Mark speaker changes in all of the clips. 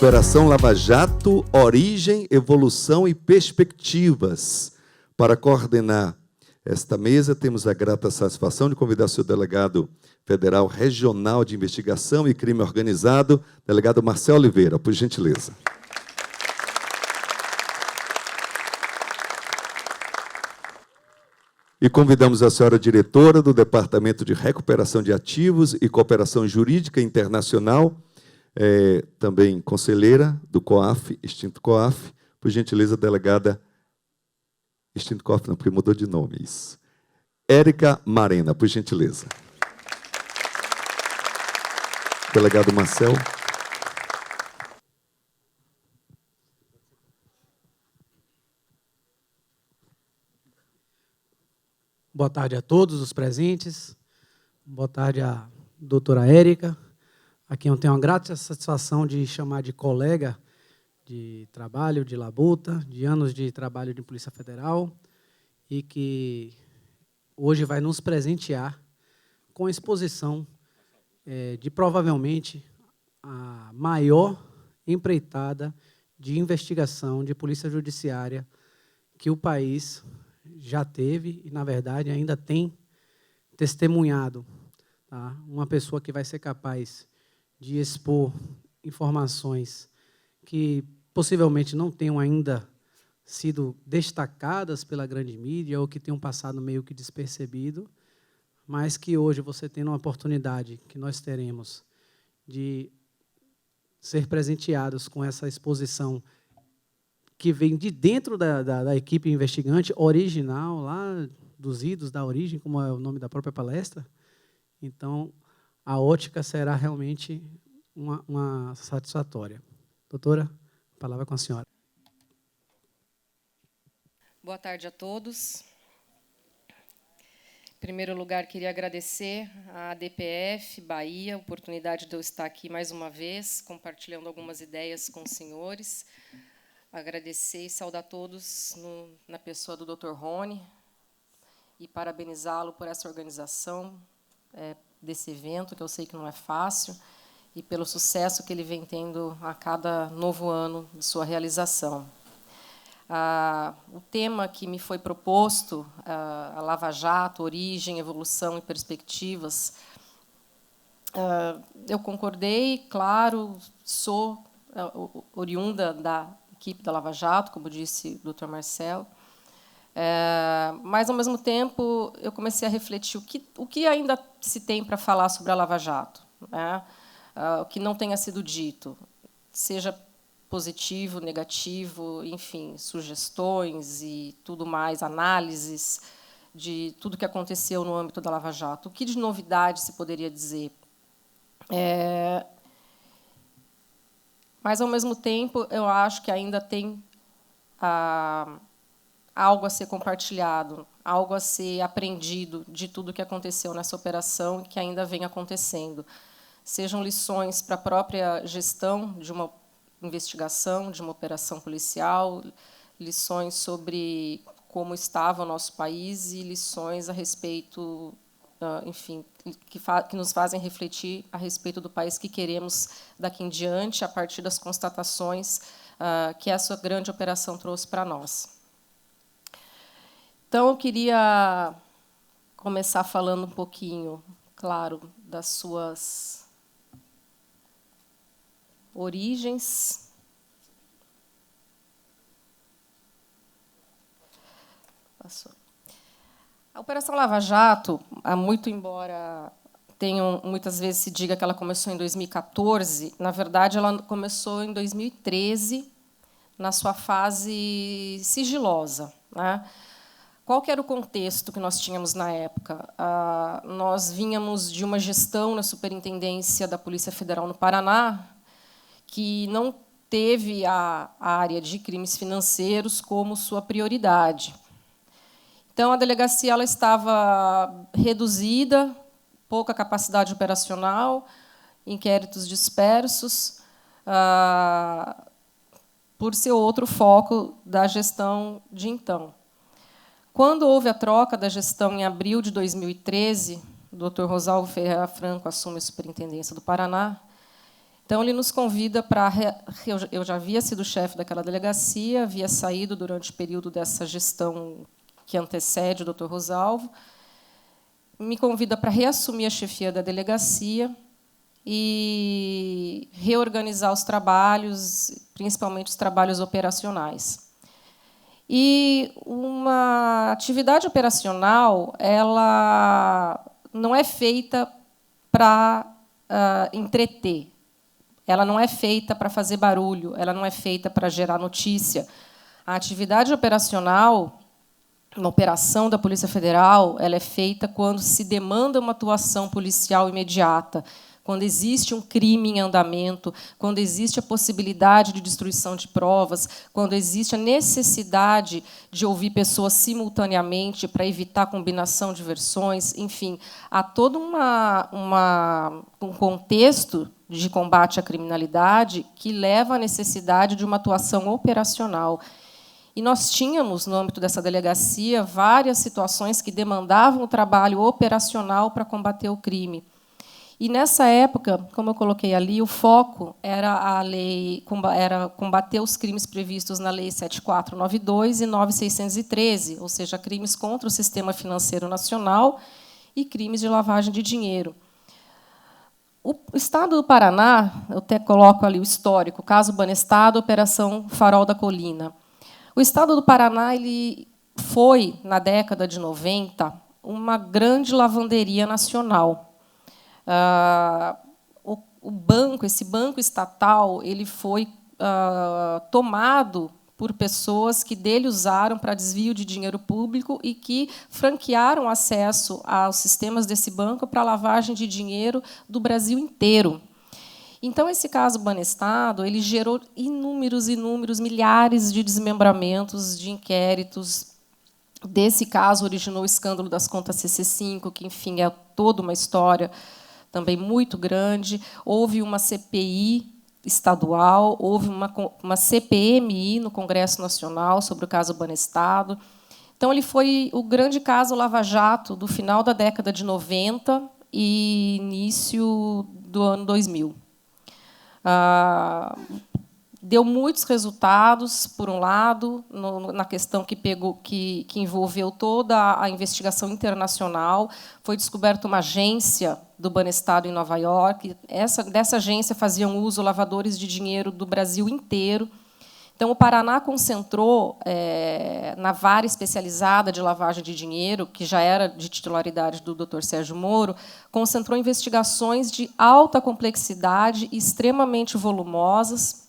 Speaker 1: Operação Lava Jato, origem, evolução e perspectivas. Para coordenar esta mesa, temos a grata satisfação de convidar o seu delegado federal regional de investigação e crime organizado, delegado Marcel Oliveira, por gentileza. E convidamos a senhora diretora do Departamento de Recuperação de Ativos e Cooperação Jurídica Internacional, também conselheira do COAF, extinto COAF, por gentileza, delegada, extinto COAF não, porque mudou de nome, isso. Érica Marena, por gentileza. Delegado Marcel.
Speaker 2: Boa tarde a todos os presentes. Boa tarde à doutora Érica, a quem eu tenho a grata satisfação de chamar de colega de trabalho, de labuta, de anos de trabalho de Polícia Federal, e que hoje vai nos presentear com a exposição de, provavelmente, a maior empreitada de investigação de polícia judiciária que o país já teve e, na verdade, ainda tem testemunhado. Tá? Uma pessoa que vai ser capaz de expor informações que possivelmente não tenham ainda sido destacadas pela grande mídia ou que tenham passado meio que despercebido, mas que hoje você tendo uma oportunidade que nós teremos de ser presenteados com essa exposição que vem de dentro da equipe investigante original, lá dos idos da origem, como é o nome da própria palestra. Então, a ótica será realmente uma satisfatória. Doutora, a palavra é com a senhora.
Speaker 3: Boa tarde a todos. Em primeiro lugar, queria agradecer à DPF Bahia a oportunidade de eu estar aqui mais uma vez, compartilhando algumas ideias com os senhores. Agradecer e saudar todos na pessoa do Dr. Rony e parabenizá-lo por essa organização desse evento, que eu sei que não é fácil, e pelo sucesso que ele vem tendo a cada novo ano de sua realização. O tema que me foi proposto, a Lava Jato, origem, evolução e perspectivas, eu concordei, claro, sou oriunda da equipe da Lava Jato, como disse o Dr. Marcel, mas, ao mesmo tempo, eu comecei a refletir o que ainda se tem para falar sobre a Lava Jato, né? O que não tenha sido dito, seja positivo, negativo, enfim, sugestões e tudo mais, análises de tudo que aconteceu no âmbito da Lava Jato. O que de novidade se poderia dizer? Mas, ao mesmo tempo, eu acho que ainda tem algo a ser compartilhado, algo a ser aprendido de tudo que aconteceu nessa operação e que ainda vem acontecendo. Sejam lições para a própria gestão de uma investigação, de uma operação policial, lições sobre como estava o nosso país e lições a respeito, enfim, que nos fazem refletir a respeito do país que queremos daqui em diante, a partir das constatações que essa grande operação trouxe para nós. Então, eu queria começar falando um pouquinho, claro, das suas origens. Passou. A Operação Lava Jato, muito embora muitas vezes se diga que ela começou em 2014, na verdade, ela começou em 2013, na sua fase sigilosa, né? Qual que era o contexto que nós tínhamos na época? Nós vínhamos de uma gestão na Superintendência da Polícia Federal no Paraná, que não teve a área de crimes financeiros como sua prioridade. Então, a delegacia ela estava reduzida, pouca capacidade operacional, inquéritos dispersos, por ser outro foco da gestão de então. Quando houve a troca da gestão em abril de 2013, o Dr. Rosalvo Ferreira Franco assume a Superintendência do Paraná. Então, ele nos convida para... Eu já havia sido chefe daquela delegacia, havia saído durante o período dessa gestão que antecede o Dr. Rosalvo, me convida para reassumir a chefia da delegacia e reorganizar os trabalhos, principalmente os trabalhos operacionais. E uma atividade operacional, ela não é feita para entreter, ela não é feita para fazer barulho, ela não é feita para gerar notícia. A atividade operacional, uma operação da Polícia Federal, ela é feita quando se demanda uma atuação policial imediata, quando existe um crime em andamento, quando existe a possibilidade de destruição de provas, quando existe a necessidade de ouvir pessoas simultaneamente para evitar combinação de versões, enfim, há todo um contexto de combate à criminalidade que leva à necessidade de uma atuação operacional. E nós tínhamos, no âmbito dessa delegacia, várias situações que demandavam o trabalho operacional para combater o crime. E, nessa época, como eu coloquei ali, o foco era combater os crimes previstos na Lei 7492 e 9613, ou seja, crimes contra o sistema financeiro nacional e crimes de lavagem de dinheiro. O Estado do Paraná, eu até coloco ali o histórico, caso Banestado, Operação Farol da Colina. O Estado do Paraná ele foi, na década de 90, uma grande lavanderia nacional. Esse banco estatal, ele foi tomado por pessoas que dele usaram para desvio de dinheiro público e que franquearam acesso aos sistemas desse banco para lavagem de dinheiro do Brasil inteiro. Então, esse caso Banestado ele gerou inúmeros, milhares de desmembramentos, de inquéritos. Desse caso originou o escândalo das contas CC5, que, enfim, é toda uma história também muito grande. Houve uma CPI estadual, houve uma CPMI no Congresso Nacional sobre o caso Banestado. Então, ele foi o grande caso Lava Jato do final da década de 90 e início do ano 2000. Deu muitos resultados, por um lado, na questão que envolveu toda a investigação internacional. Foi descoberta uma agência do Banestado em Nova York. Dessa agência faziam uso lavadores de dinheiro do Brasil inteiro. Então, o Paraná concentrou, na vara especializada de lavagem de dinheiro, que já era de titularidade do Dr. Sérgio Moro, concentrou investigações de alta complexidade e extremamente volumosas.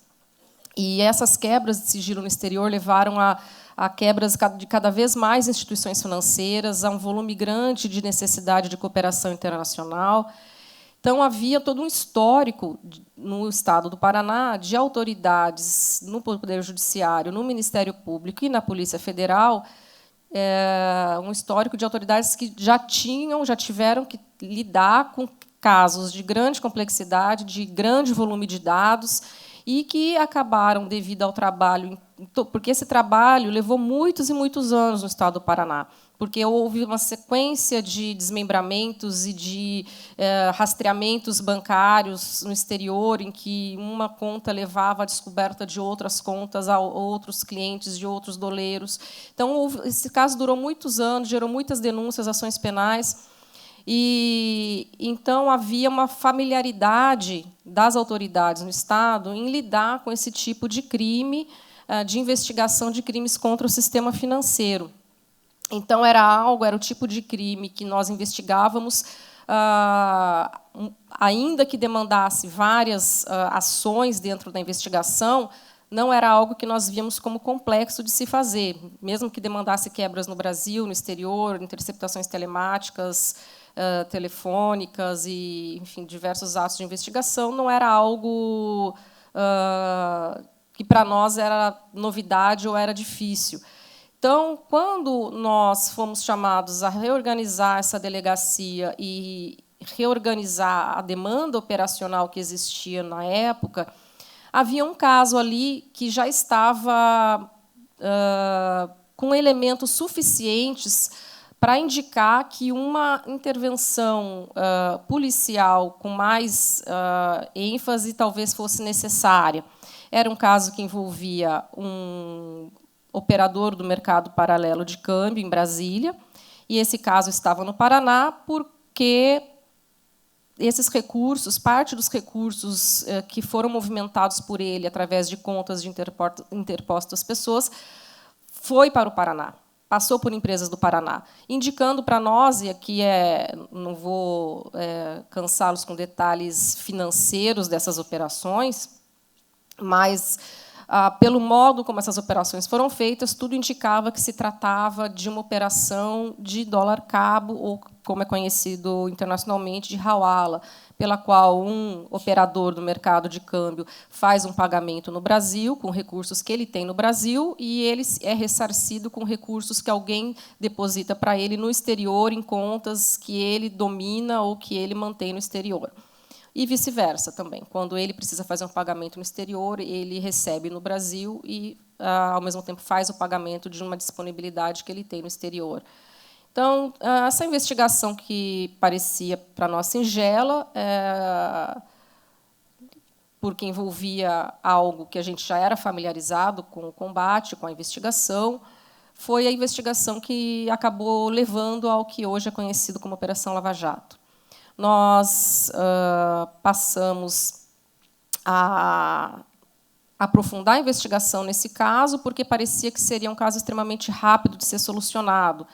Speaker 3: E essas quebras de sigilo no exterior levaram a quebras de cada vez mais instituições financeiras, a um volume grande de necessidade de cooperação internacional. Então, havia todo um histórico no Estado do Paraná de autoridades no Poder Judiciário, no Ministério Público e na Polícia Federal, um histórico de autoridades que já tiveram que lidar com casos de grande complexidade, de grande volume de dados, e que acabaram, devido ao trabalho, porque esse trabalho levou muitos e muitos anos no Estado do Paraná, porque houve uma sequência de desmembramentos e de rastreamentos bancários no exterior, em que uma conta levava à descoberta de outras contas a outros clientes de outros doleiros. Então, esse caso durou muitos anos, gerou muitas denúncias, ações penais. E, então, havia uma familiaridade das autoridades no Estado em lidar com esse tipo de crime, de investigação de crimes contra o sistema financeiro. Então, era o tipo de crime que nós investigávamos, ainda que demandasse várias ações dentro da investigação, não era algo que nós víamos como complexo de se fazer, mesmo que demandasse quebras no Brasil, no exterior, interceptações telemáticas, telefônicas e, enfim, diversos atos de investigação, não era algo que para nós era novidade ou era difícil. Então, quando nós fomos chamados a reorganizar essa delegacia e reorganizar a demanda operacional que existia na época, havia um caso ali que já estava com elementos suficientes para indicar que uma intervenção policial com mais ênfase talvez fosse necessária. Era um caso que envolvia um operador do mercado paralelo de câmbio em Brasília, e esse caso estava no Paraná porque esses recursos, parte dos recursos que foram movimentados por ele através de contas de interpostas pessoas, foi para o Paraná, passou por empresas do Paraná, indicando para nós, e aqui não vou cansá-los com detalhes financeiros dessas operações, mas, pelo modo como essas operações foram feitas, tudo indicava que se tratava de uma operação de dólar cabo, ou, como é conhecido internacionalmente, de hawala, pela qual um operador do mercado de câmbio faz um pagamento no Brasil, com recursos que ele tem no Brasil, e ele é ressarcido com recursos que alguém deposita para ele no exterior, em contas que ele domina ou que ele mantém no exterior. E vice-versa também. Quando ele precisa fazer um pagamento no exterior, ele recebe no Brasil e, ao mesmo tempo, faz o pagamento de uma disponibilidade que ele tem no exterior. Então, essa investigação que parecia para nós singela, porque envolvia algo que a gente já era familiarizado com o combate, com a investigação, foi a investigação que acabou levando ao que hoje é conhecido como Operação Lava Jato. Nós passamos a aprofundar a investigação nesse caso, porque parecia que seria um caso extremamente rápido de ser solucionado.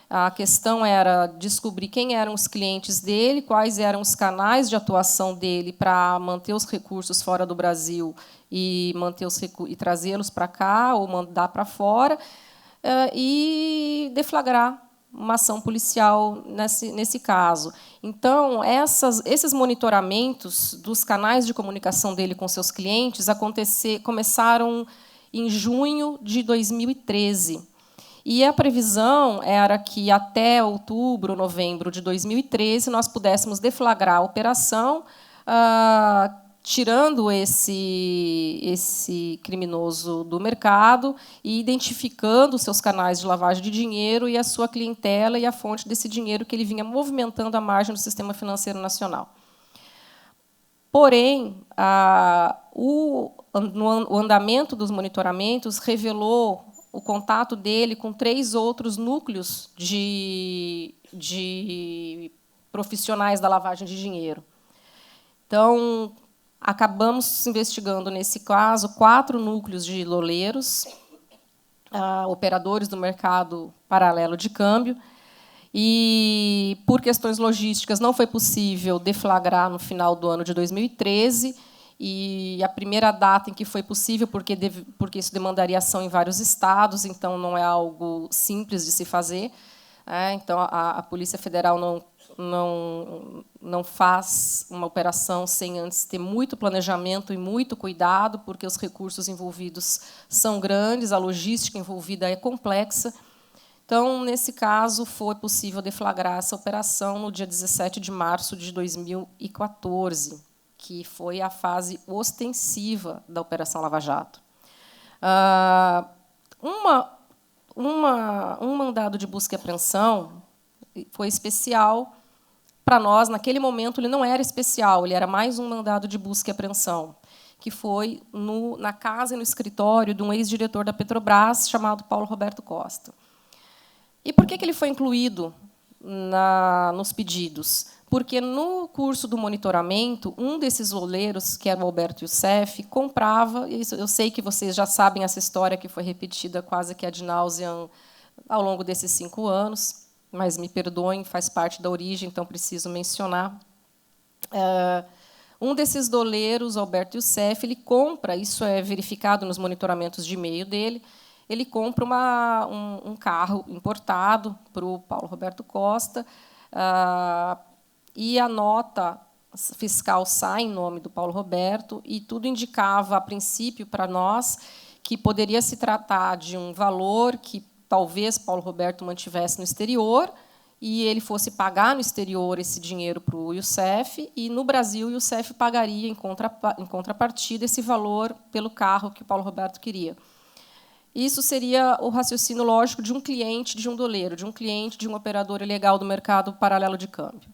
Speaker 3: A questão era descobrir quem eram os clientes dele, quais eram os canais de atuação dele para manter os recursos fora do Brasil e trazê-los para cá ou mandar para fora, e deflagrar uma ação policial nesse caso. Então, esses monitoramentos dos canais de comunicação dele com seus clientes começaram em junho de 2013. E a previsão era que, até outubro, novembro de 2013, nós pudéssemos deflagrar a operação, tirando esse criminoso do mercado e identificando os seus canais de lavagem de dinheiro e a sua clientela e a fonte desse dinheiro que ele vinha movimentando à margem do sistema financeiro nacional. Porém, o andamento dos monitoramentos revelou o contato dele com 3 outros núcleos de profissionais da lavagem de dinheiro. Então, acabamos investigando, nesse caso, 4 núcleos de loleiros, operadores do mercado paralelo de câmbio, e, por questões logísticas, não foi possível deflagrar no final do ano de 2013, e a primeira data em que foi possível, porque isso demandaria ação em vários estados, então não é algo simples de se fazer. Então, a Polícia Federal não faz uma operação sem antes ter muito planejamento e muito cuidado, porque os recursos envolvidos são grandes, a logística envolvida é complexa. Então, nesse caso, foi possível deflagrar essa operação no dia 17 de março de 2014, que foi a fase ostensiva da Operação Lava Jato. Um mandado de busca e apreensão foi especial para nós. Naquele momento, ele não era especial, ele era mais um mandado de busca e apreensão, que foi na casa e no escritório de um ex-diretor da Petrobras, chamado Paulo Roberto Costa. E por que ele foi incluído nos pedidos? Porque, no curso do monitoramento, um desses loleiros, que era o Alberto Youssef, comprava, e eu sei que vocês já sabem essa história, que foi repetida quase que ad nauseam ao longo desses 5 anos, mas me perdoem, faz parte da origem, então preciso mencionar. Um desses doleiros, Alberto Youssef, ele compra, isso é verificado nos monitoramentos de e-mail dele, ele compra um carro importado para o Paulo Roberto Costa, e a nota fiscal sai em nome do Paulo Roberto, e tudo indicava, a princípio, para nós, que poderia se tratar de um valor que talvez Paulo Roberto mantivesse no exterior, e ele fosse pagar no exterior esse dinheiro para o Youssef, e, no Brasil, o Youssef pagaria, em contrapartida, esse valor pelo carro que o Paulo Roberto queria. Isso seria o raciocínio lógico de um cliente de um doleiro, de um cliente de um operador ilegal do mercado paralelo de câmbio.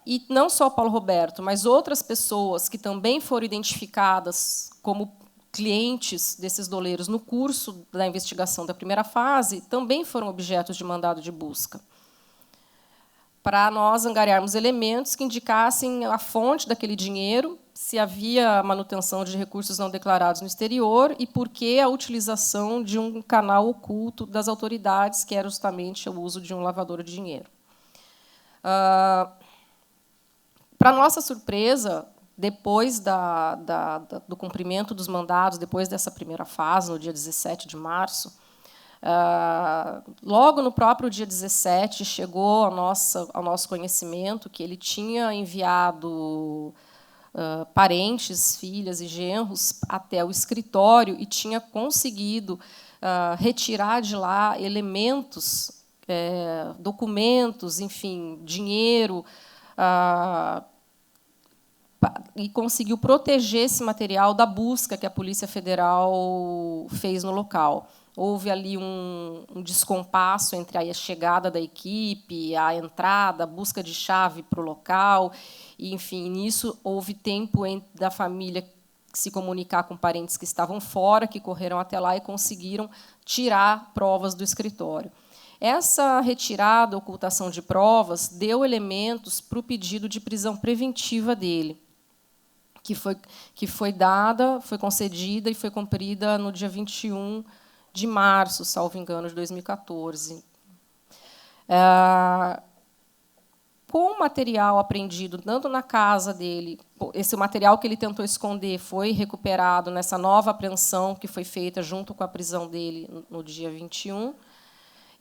Speaker 3: E não só Paulo Roberto, mas outras pessoas que também foram identificadas como clientes desses doleiros no curso da investigação da primeira fase também foram objetos de mandado de busca, para nós angariarmos elementos que indicassem a fonte daquele dinheiro, se havia manutenção de recursos não declarados no exterior e por que a utilização de um canal oculto das autoridades, que era justamente o uso de um lavador de dinheiro. Para nossa surpresa, depois do cumprimento dos mandados, depois dessa primeira fase, no dia 17 de março, logo no próprio dia 17, chegou ao nosso conhecimento que ele tinha enviado parentes, filhas e genros até o escritório e tinha conseguido retirar de lá elementos, documentos, enfim, dinheiro, e conseguiu proteger esse material da busca que a Polícia Federal fez no local. Houve ali um descompasso entre a chegada da equipe, a entrada, a busca de chave para o local. E, enfim, nisso houve tempo da família se comunicar com parentes que estavam fora, que correram até lá e conseguiram tirar provas do escritório. Essa retirada, ocultação de provas, deu elementos para o pedido de prisão preventiva dele, que foi dada, foi concedida e foi cumprida no dia 21 de março, salvo engano, de 2014. Com o material apreendido, tanto na casa dele, esse material que ele tentou esconder foi recuperado nessa nova apreensão que foi feita junto com a prisão dele no dia 21.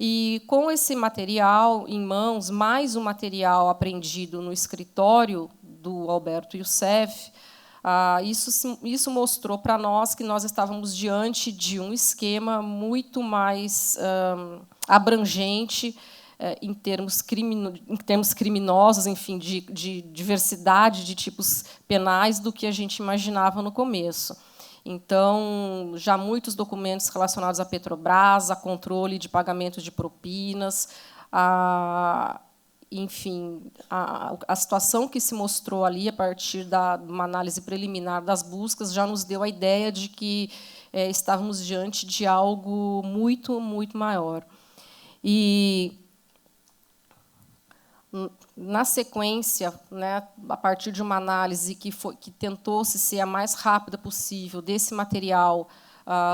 Speaker 3: E, com esse material em mãos, mais um material apreendido no escritório do Alberto Youssef, isso mostrou para nós que nós estávamos diante de um esquema muito mais abrangente em termos criminosos, enfim, de diversidade de tipos penais do que a gente imaginava no começo. Então, já muitos documentos relacionados à Petrobras, a controle de pagamento de propinas, enfim, a situação que se mostrou ali a partir de uma análise preliminar das buscas já nos deu a ideia de que estávamos diante de algo muito, muito maior. E, na sequência, né, a partir de uma análise que tentou-se ser a mais rápida possível desse material,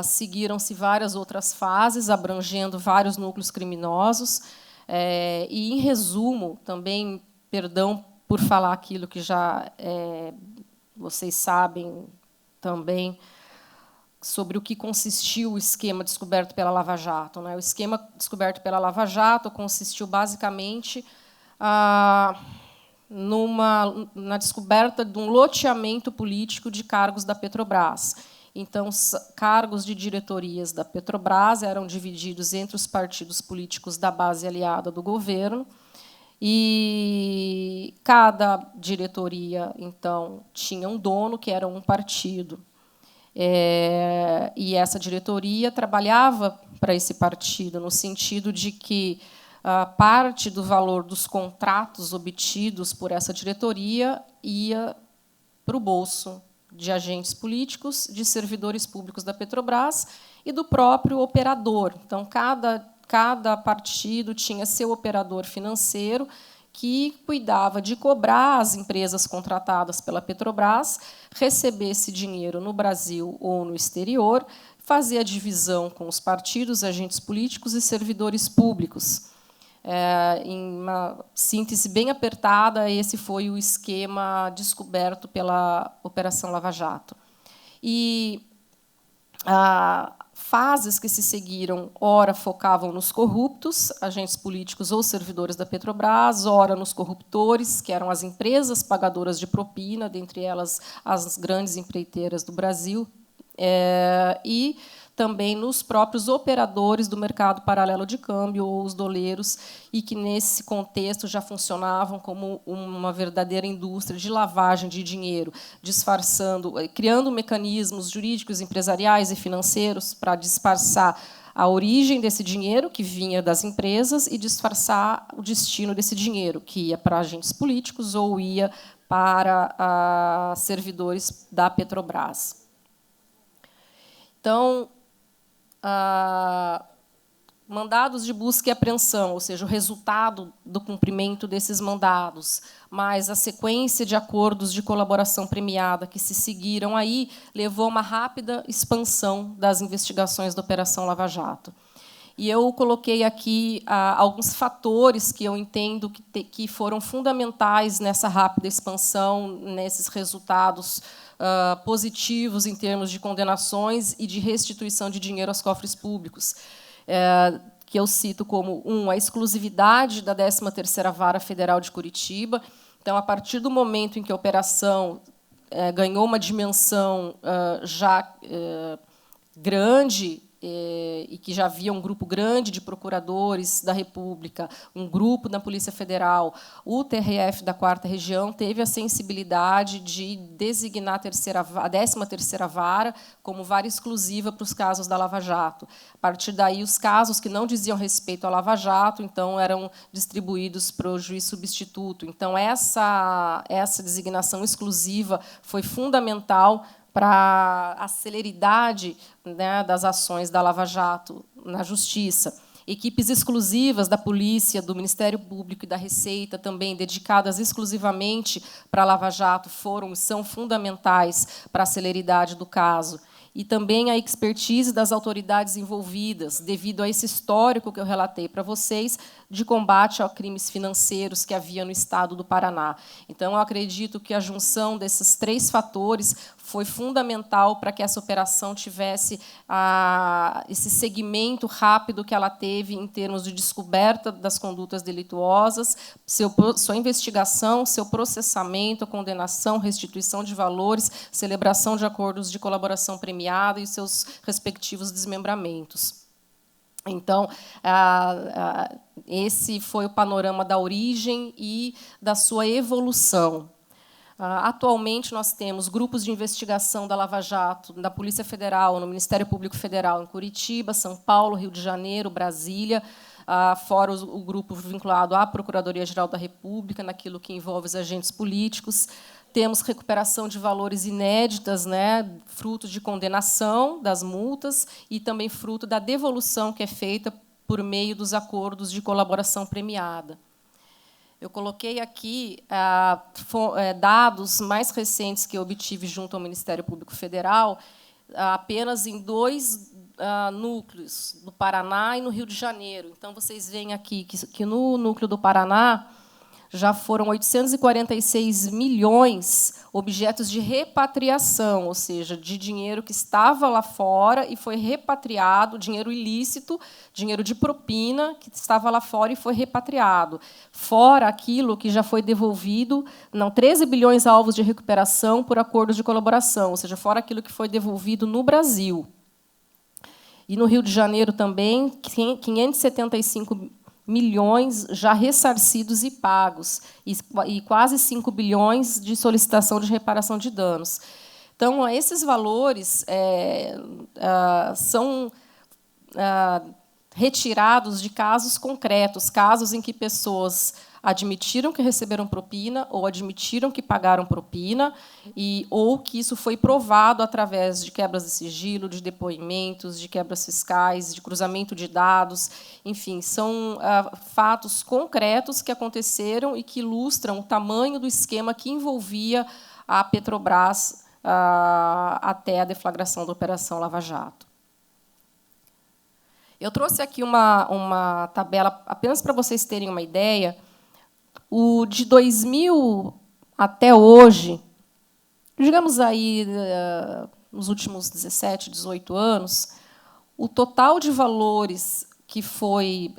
Speaker 3: seguiram-se várias outras fases, abrangendo vários núcleos criminosos. E, em resumo, também, perdão por falar aquilo que já vocês sabem também, sobre o que consistiu o esquema descoberto pela Lava Jato. O esquema descoberto pela Lava Jato consistiu, basicamente, na descoberta de um loteamento político de cargos da Petrobras. Então, cargos de diretorias da Petrobras eram divididos entre os partidos políticos da base aliada do governo, e cada diretoria, então, tinha um dono, que era um partido. E essa diretoria trabalhava para esse partido, no sentido de que parte do valor dos contratos obtidos por essa diretoria ia para o bolso de agentes políticos, de servidores públicos da Petrobras e do próprio operador. Então, cada partido tinha seu operador financeiro, que cuidava de cobrar as empresas contratadas pela Petrobras, receber esse dinheiro no Brasil ou no exterior, fazer a divisão com os partidos, agentes políticos e servidores públicos. Em uma síntese bem apertada, esse foi o esquema descoberto pela Operação Lava Jato. E fases que se seguiram, ora focavam nos corruptos, agentes políticos ou servidores da Petrobras, ora nos corruptores, que eram as empresas pagadoras de propina, dentre elas as grandes empreiteiras do Brasil. E, também nos próprios operadores do mercado paralelo de câmbio, ou os doleiros, e que, nesse contexto, já funcionavam como uma verdadeira indústria de lavagem de dinheiro, disfarçando, criando mecanismos jurídicos, empresariais e financeiros para disfarçar a origem desse dinheiro, que vinha das empresas, e disfarçar o destino desse dinheiro, que ia para agentes políticos ou ia para servidores da Petrobras. Então, mandados de busca e apreensão, ou seja, o resultado do cumprimento desses mandados, mais a sequência de acordos de colaboração premiada que se seguiram aí, levou a uma rápida expansão das investigações da Operação Lava Jato. E eu coloquei aqui alguns fatores que eu entendo que foram fundamentais nessa rápida expansão, nesses resultados positivos em termos de condenações e de restituição de dinheiro aos cofres públicos, que eu cito como a exclusividade da 13ª Vara Federal de Curitiba. Então, a partir do momento em que a operação ganhou uma dimensão já grande, e que já havia um grupo grande de procuradores da República, um grupo da Polícia Federal, o TRF da 4ª Região teve a sensibilidade de designar a 13ª Vara como vara exclusiva para os casos da Lava Jato. A partir daí, os casos que não diziam respeito à Lava Jato, então, eram distribuídos para o juiz substituto. Então, essa designação exclusiva foi fundamental para a celeridade, né, das ações da Lava Jato na Justiça. Equipes exclusivas da Polícia, do Ministério Público e da Receita, também dedicadas exclusivamente para a Lava Jato, foram e são fundamentais para a celeridade do caso. E também a expertise das autoridades envolvidas, devido a esse histórico que eu relatei para vocês, de combate a crimes financeiros que havia no Estado do Paraná. Então, eu acredito que a junção desses 3 fatores foi fundamental para que essa operação tivesse esse segmento rápido que ela teve em termos de descoberta das condutas delituosas, sua investigação, seu processamento, condenação, restituição de valores, celebração de acordos de colaboração premiada e seus respectivos desmembramentos. Então, esse foi o panorama da origem e da sua evolução. Atualmente, nós temos grupos de investigação da Lava Jato, da Polícia Federal, no Ministério Público Federal, em Curitiba, São Paulo, Rio de Janeiro, Brasília, fora o grupo vinculado à Procuradoria-Geral da República, naquilo que envolve os agentes políticos. Temos recuperação de valores inéditas, né, fruto de condenação das multas e também fruto da devolução que é feita por meio dos acordos de colaboração premiada. Eu coloquei aqui dados mais recentes que eu obtive junto ao Ministério Público Federal, apenas em 2 núcleos, no Paraná e no Rio de Janeiro. Então, vocês veem aqui que no núcleo do Paraná já foram 846 milhões objetos de repatriação, ou seja, de dinheiro que estava lá fora e foi repatriado, dinheiro ilícito, dinheiro de propina que estava lá fora e foi repatriado. Fora aquilo que já foi devolvido, 13 bilhões alvos de recuperação por acordos de colaboração, ou seja, fora aquilo que foi devolvido no Brasil. E no Rio de Janeiro também, 575 milhões já ressarcidos e pagos, e quase 5 bilhões de solicitação de reparação de danos. Então, esses valores são retirados de casos concretos, casos em que pessoas admitiram que receberam propina ou admitiram que pagaram propina, ou que isso foi provado através de quebras de sigilo, de depoimentos, de quebras fiscais, de cruzamento de dados. Enfim, são fatos concretos que aconteceram e que ilustram o tamanho do esquema que envolvia a Petrobras até a deflagração da Operação Lava Jato. Eu trouxe aqui uma tabela, apenas para vocês terem uma ideia. O de 2000 até hoje, digamos aí, nos últimos 17, 18 anos, o total de valores que foi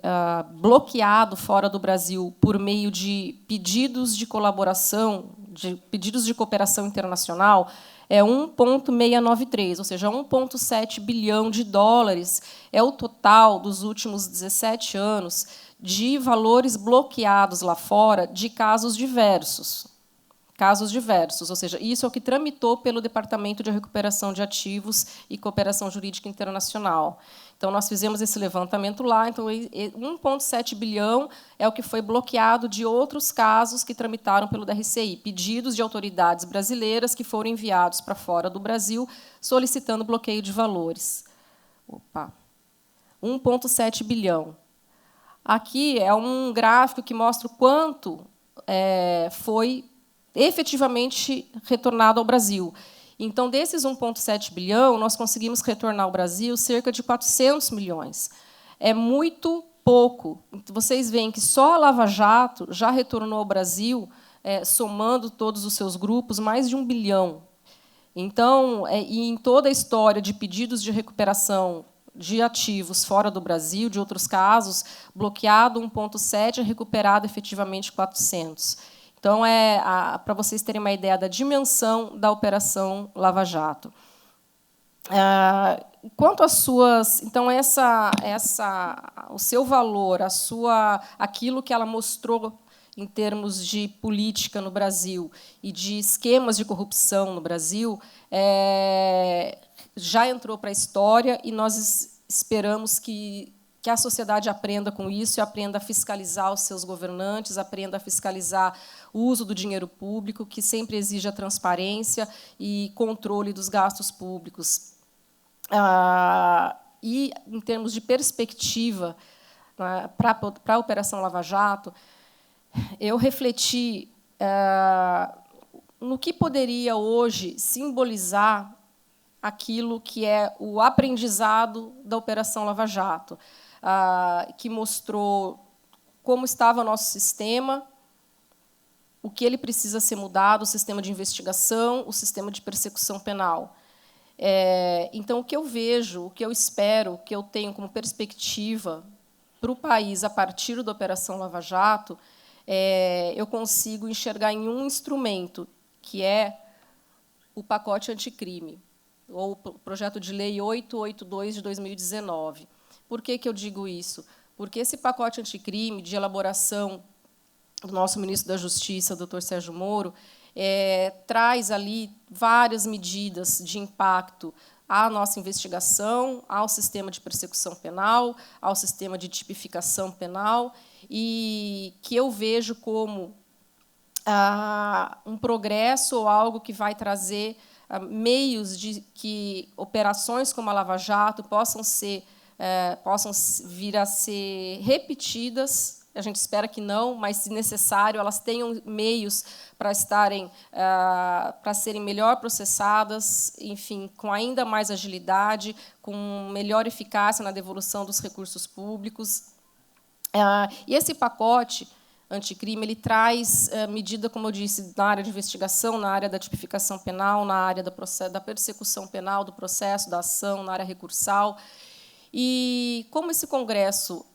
Speaker 3: bloqueado fora do Brasil por meio de pedidos de colaboração de pedidos de cooperação internacional é 1,693, ou seja, 1,7 bilhão de dólares é o total dos últimos 17 anos de valores bloqueados lá fora de casos diversos. Casos diversos, ou seja, isso é o que tramitou pelo Departamento de Recuperação de Ativos e Cooperação Jurídica Internacional. Então, nós fizemos esse levantamento lá. Então, 1,7 bilhão é o que foi bloqueado de outros casos que tramitaram pelo DRCI, pedidos de autoridades brasileiras que foram enviados para fora do Brasil solicitando bloqueio de valores. Opa. 1,7 bilhão. Aqui é um gráfico que mostra o quanto foi efetivamente retornado ao Brasil. Então, desses 1,7 bilhão, nós conseguimos retornar ao Brasil cerca de 400 milhões. É muito pouco. Vocês veem que só a Lava Jato já retornou ao Brasil, somando todos os seus grupos, mais de 1 bilhão. Então, e em toda a história de pedidos de recuperação de ativos fora do Brasil, de outros casos, bloqueado 1,7, recuperado efetivamente 400. Então, para vocês terem uma ideia da dimensão da Operação Lava Jato. Quanto às suas, então o seu valor, aquilo que ela mostrou em termos de política no Brasil e de esquemas de corrupção no Brasil, já entrou para a história e nós esperamos que a sociedade aprenda com isso e aprenda a fiscalizar os seus governantes, aprenda a fiscalizar o uso do dinheiro público, que sempre exige a transparência e controle dos gastos públicos. E, em termos de perspectiva, para a Operação Lava Jato, eu refleti no que poderia hoje simbolizar aquilo que é o aprendizado da Operação Lava Jato, que mostrou como estava o nosso sistema, o que ele precisa ser mudado, o sistema de investigação, o sistema de persecução penal. Então, o que eu vejo, o que eu espero, o que eu tenho como perspectiva para o país a partir da Operação Lava Jato, eu consigo enxergar em um instrumento, que é o pacote anticrime, ou o projeto de lei 882 de 2019. Por que eu digo isso? Porque esse pacote anticrime, de elaboração do nosso ministro da Justiça, Dr. Sérgio Moro, traz ali várias medidas de impacto à nossa investigação, ao sistema de persecução penal, ao sistema de tipificação penal, e que eu vejo como um progresso ou algo que vai trazer meios de que operações como a Lava Jato possam vir a ser repetidas. A gente espera que não, mas, se necessário, elas tenham meios para serem melhor processadas, enfim, com ainda mais agilidade, com melhor eficácia na devolução dos recursos públicos. E esse pacote anticrime ele traz medida, como eu disse, na área de investigação, na área da tipificação penal, na área da persecução penal, do processo, da ação, na área recursal. E, como esse congresso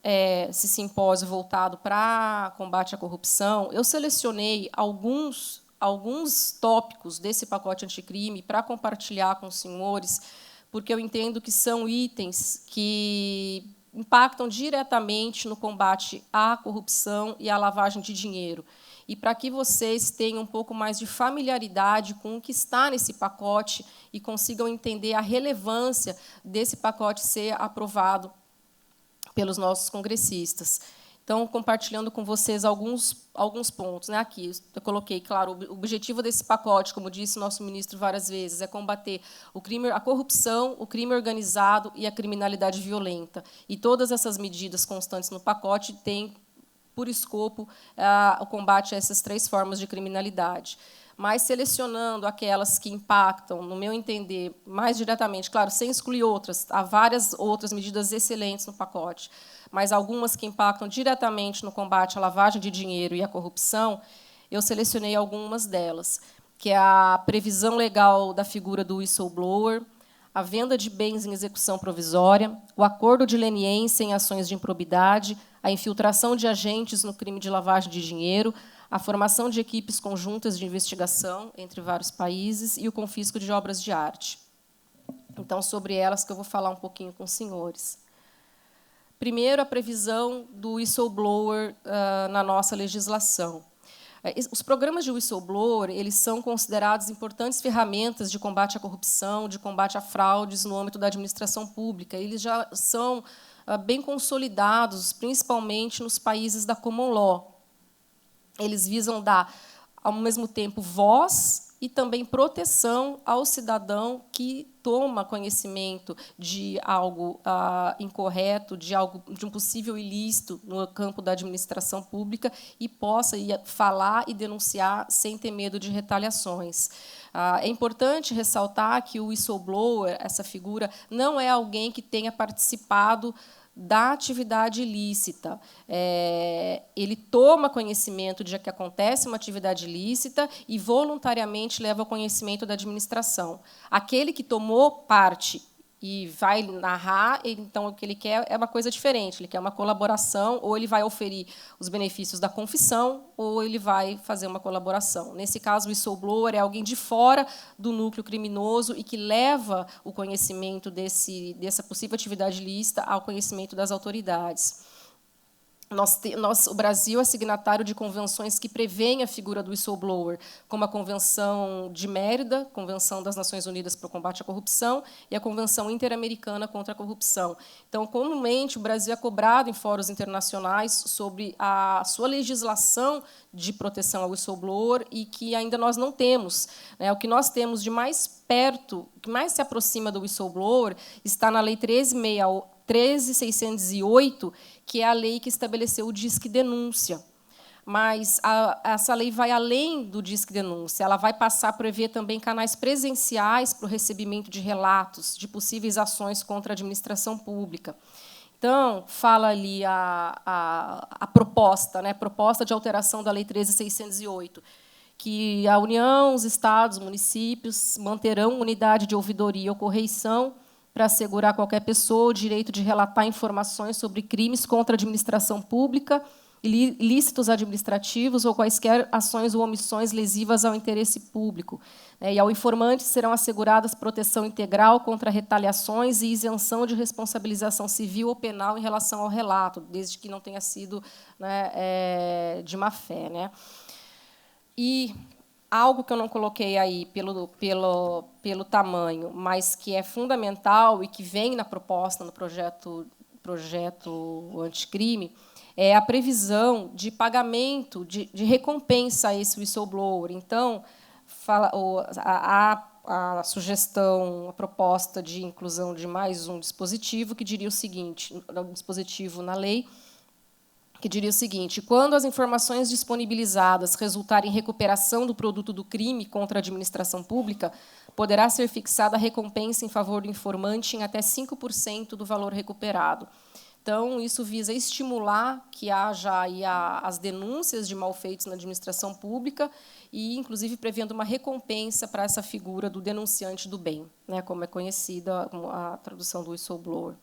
Speaker 3: esse simpósio voltado para combate à corrupção, eu selecionei alguns tópicos desse pacote anticrime para compartilhar com os senhores, porque eu entendo que são itens que impactam diretamente no combate à corrupção e à lavagem de dinheiro. E para que vocês tenham um pouco mais de familiaridade com o que está nesse pacote e consigam entender a relevância desse pacote ser aprovado pelos nossos congressistas. Então, compartilhando com vocês alguns pontos. Aqui eu coloquei, claro, o objetivo desse pacote, como disse o nosso ministro várias vezes, é combater a corrupção, o crime organizado e a criminalidade violenta. E todas essas medidas constantes no pacote têm por escopo o combate a essas três formas de criminalidade. Mas selecionando aquelas que impactam, no meu entender, mais diretamente, claro, sem excluir outras, há várias outras medidas excelentes no pacote, mas algumas que impactam diretamente no combate à lavagem de dinheiro e à corrupção, eu selecionei algumas delas, que é a previsão legal da figura do whistleblower, a venda de bens em execução provisória, o acordo de leniência em ações de improbidade, a infiltração de agentes no crime de lavagem de dinheiro, a formação de equipes conjuntas de investigação entre vários países e o confisco de obras de arte. Então, sobre elas que eu vou falar um pouquinho com os senhores. Primeiro, a previsão do whistleblower na nossa legislação. Os programas de whistleblower eles são considerados importantes ferramentas de combate à corrupção, de combate a fraudes no âmbito da administração pública. Eles já são bem consolidados, principalmente nos países da common law. Eles visam dar, ao mesmo tempo, voz e também proteção ao cidadão que toma conhecimento de algo incorreto, de um possível ilícito no campo da administração pública e possa falar e denunciar sem ter medo de retaliações. É importante ressaltar que o whistleblower, essa figura, não é alguém que tenha participado da atividade ilícita. Ele toma conhecimento de que acontece uma atividade ilícita e voluntariamente leva ao conhecimento da administração. Aquele que tomou parte e vai narrar, então o que ele quer é uma coisa diferente. Ele quer uma colaboração, ou ele vai oferir os benefícios da confissão, ou ele vai fazer uma colaboração. Nesse caso, o whistleblower é alguém de fora do núcleo criminoso e que leva o conhecimento dessa possível atividade ilícita ao conhecimento das autoridades. O Brasil é signatário de convenções que prevêem a figura do whistleblower, como a Convenção de Mérida, Convenção das Nações Unidas para o Combate à Corrupção, e a Convenção Interamericana contra a Corrupção. Então, comumente, o Brasil é cobrado em fóruns internacionais sobre a sua legislação de proteção ao whistleblower e que ainda nós não temos. O que nós temos de mais perto, o que mais se aproxima do whistleblower, está na Lei 13.608, que é a lei que estabeleceu o Disque Denúncia. Mas essa lei vai além do Disque Denúncia. Ela vai passar a prever também canais presenciais para o recebimento de relatos de possíveis ações contra a administração pública. Então, fala ali a proposta, proposta de alteração da Lei 13.608, que a União, os estados, os municípios manterão unidade de ouvidoria ou correição para assegurar a qualquer pessoa o direito de relatar informações sobre crimes contra a administração pública, ilícitos administrativos ou quaisquer ações ou omissões lesivas ao interesse público. E ao informante serão asseguradas proteção integral contra retaliações e isenção de responsabilização civil ou penal em relação ao relato, desde que não tenha sido de má-fé. E algo que eu não coloquei aí pelo tamanho, mas que é fundamental e que vem na proposta, no projeto anticrime, é a previsão de pagamento de recompensa a esse whistleblower. Então, a sugestão, a proposta de inclusão de mais um dispositivo que diria o seguinte, um dispositivo na lei, que diria o seguinte: quando as informações disponibilizadas resultarem em recuperação do produto do crime contra a administração pública, poderá ser fixada a recompensa em favor do informante em até 5% do valor recuperado. Então, isso visa estimular que haja aí as denúncias de malfeitos na administração pública e, inclusive, prevendo uma recompensa para essa figura do denunciante do bem, como é conhecida a tradução do whistleblower.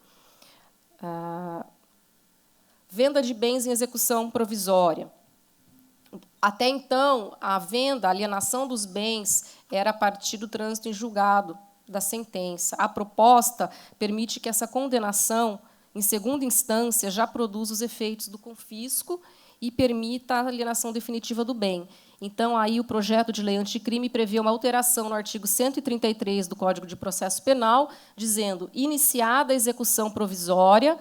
Speaker 3: Venda de bens em execução provisória. Até então, a venda, a alienação dos bens era a partir do trânsito em julgado da sentença. A proposta permite que essa condenação, em segunda instância, já produza os efeitos do confisco e permita a alienação definitiva do bem. Então, aí o projeto de lei anticrime prevê uma alteração no artigo 133 do Código de Processo Penal, dizendo: iniciada a execução provisória,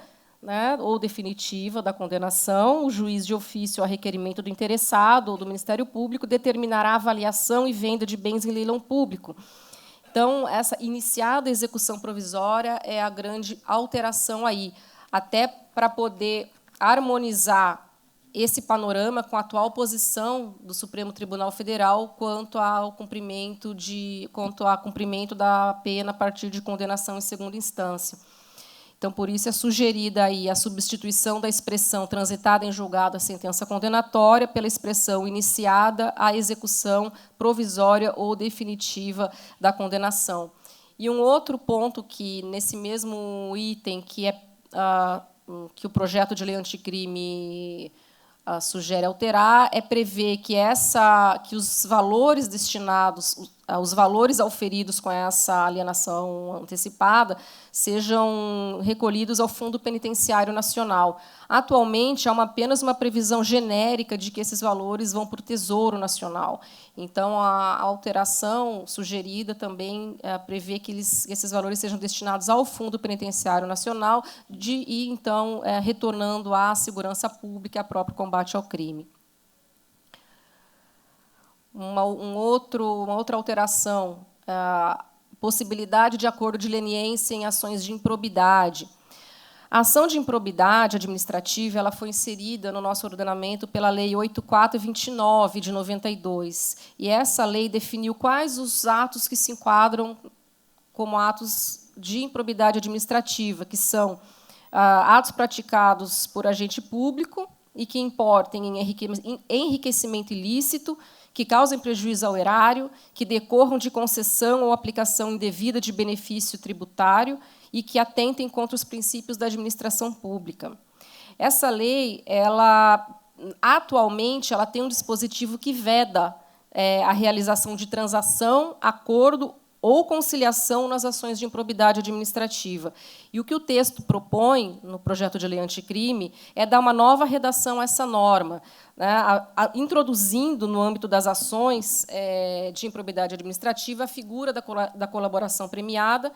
Speaker 3: ou definitiva da condenação, o juiz de ofício a requerimento do interessado ou do Ministério Público determinará a avaliação e venda de bens em leilão público. Então, essa iniciada execução provisória é a grande alteração aí, até para poder harmonizar esse panorama com a atual posição do Supremo Tribunal Federal quanto ao cumprimento da pena a partir de condenação em segunda instância. Então, por isso, é sugerida aí a substituição da expressão transitada em julgado a sentença condenatória pela expressão iniciada a execução provisória ou definitiva da condenação. E um outro ponto que, nesse mesmo item, que o projeto de lei anticrime sugere alterar é prever que os valores destinados, os valores auferidos com essa alienação antecipada sejam recolhidos ao Fundo Penitenciário Nacional. Atualmente, há apenas uma previsão genérica de que esses valores vão para o Tesouro Nacional. Então, a alteração sugerida também prevê que esses valores sejam destinados ao Fundo Penitenciário Nacional e, então, retornando à segurança pública e ao próprio combate ao crime. Uma outra alteração, a possibilidade de acordo de leniência em ações de improbidade. A ação de improbidade administrativa ela foi inserida no nosso ordenamento pela Lei 8.429, de 92. E essa lei definiu quais os atos que se enquadram como atos de improbidade administrativa, que são atos praticados por agente público e que importem em enriquecimento ilícito, que causem prejuízo ao erário, que decorram de concessão ou aplicação indevida de benefício tributário e que atentem contra os princípios da administração pública. Essa lei, atualmente, ela tem um dispositivo que veda a realização de transação, acordo ou conciliação nas ações de improbidade administrativa. E o que o texto propõe, no projeto de lei anticrime, é dar uma nova redação a essa norma, né, introduzindo, no âmbito das ações de improbidade administrativa, a figura da colaboração premiada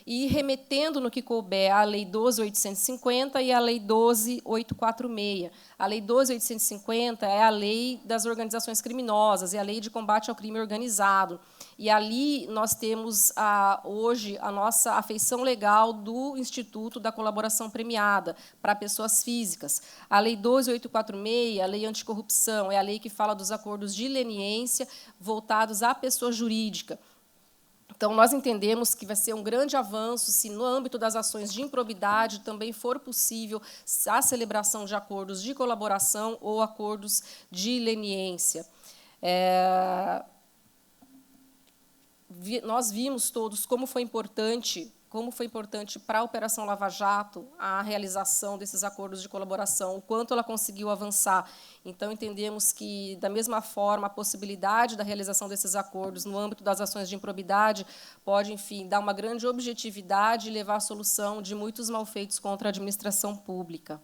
Speaker 3: e remetendo no que couber à Lei 12.850 e à Lei 12.846. A Lei 12.850 é a lei das organizações criminosas, é a lei de combate ao crime organizado. E ali nós temos, hoje, a nossa afeição legal do Instituto da Colaboração Premiada para pessoas físicas. A Lei 12.846, a Lei Anticorrupção, é a lei que fala dos acordos de leniência voltados à pessoa jurídica. Então, nós entendemos que vai ser um grande avanço se, no âmbito das ações de improbidade, também for possível a celebração de acordos de colaboração ou acordos de leniência. Nós vimos todos como foi importante para a Operação Lava Jato a realização desses acordos de colaboração, o quanto ela conseguiu avançar. Então, entendemos que, da mesma forma, a possibilidade da realização desses acordos no âmbito das ações de improbidade pode, enfim, dar uma grande objetividade e levar à solução de muitos malfeitos contra a administração pública.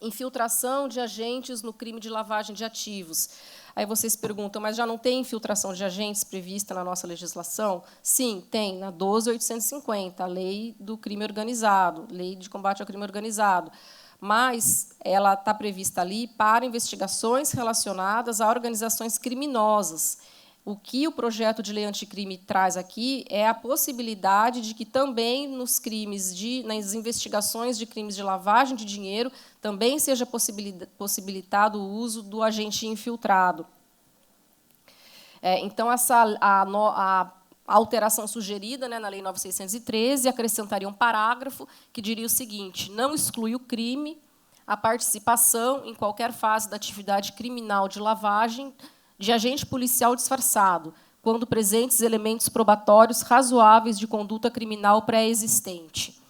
Speaker 3: Infiltração de agentes no crime de lavagem de ativos. Aí vocês perguntam, mas já não tem infiltração de agentes prevista na nossa legislação? Sim, tem, na 12.850, a lei do crime organizado, lei de combate ao crime organizado. Mas ela está prevista ali para investigações relacionadas a organizações criminosas. O que o projeto de lei anticrime traz aqui é a possibilidade de que também nas investigações de crimes de lavagem de dinheiro também seja possibilitado o uso do agente infiltrado. Então, a alteração sugerida, né, na Lei 9.613 acrescentaria um parágrafo que diria o seguinte: não exclui o crime a participação em qualquer fase da atividade criminal de lavagem de agente policial disfarçado, quando presentes elementos probatórios razoáveis de conduta criminal pré-existente.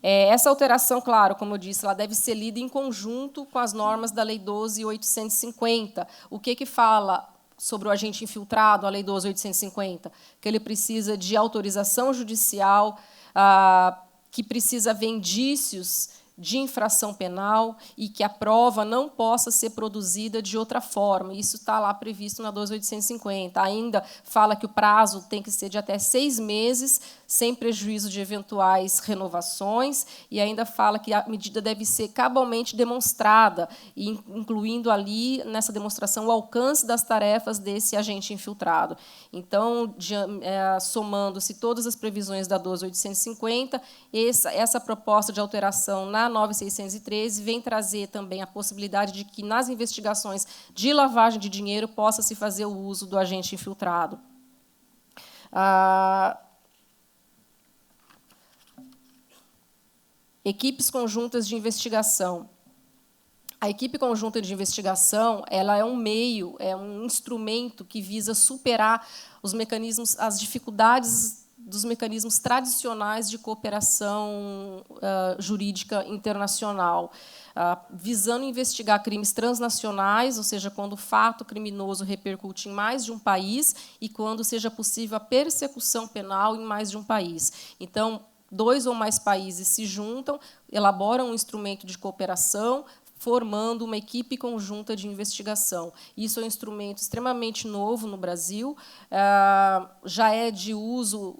Speaker 3: Essa alteração, claro, como eu disse, ela deve ser lida em conjunto com as normas da Lei 12.850. O que fala sobre o agente infiltrado, a Lei 12.850? Que ele precisa de autorização judicial, que precisa haver indícios de infração penal e que a prova não possa ser produzida de outra forma. Isso está lá previsto na 12.850. Ainda fala que o prazo tem que ser de até 6 meses, sem prejuízo de eventuais renovações, e ainda fala que a medida deve ser cabalmente demonstrada, incluindo ali, nessa demonstração, o alcance das tarefas desse agente infiltrado. Então, somando-se todas as previsões da 12.850, essa proposta de alteração na 9.613 vem trazer também a possibilidade de que, nas investigações de lavagem de dinheiro, possa se fazer o uso do agente infiltrado. Equipes conjuntas de investigação. A equipe conjunta de investigação ela é um meio, é um instrumento que visa superar os mecanismos, as dificuldades dos mecanismos tradicionais de cooperação jurídica internacional, visando investigar crimes transnacionais, ou seja, quando o fato criminoso repercute em mais de um país e quando seja possível a persecução penal em mais de um país. Então, 2 ou mais países se juntam, elaboram um instrumento de cooperação, formando uma equipe conjunta de investigação. Isso é um instrumento extremamente novo no Brasil, já é de uso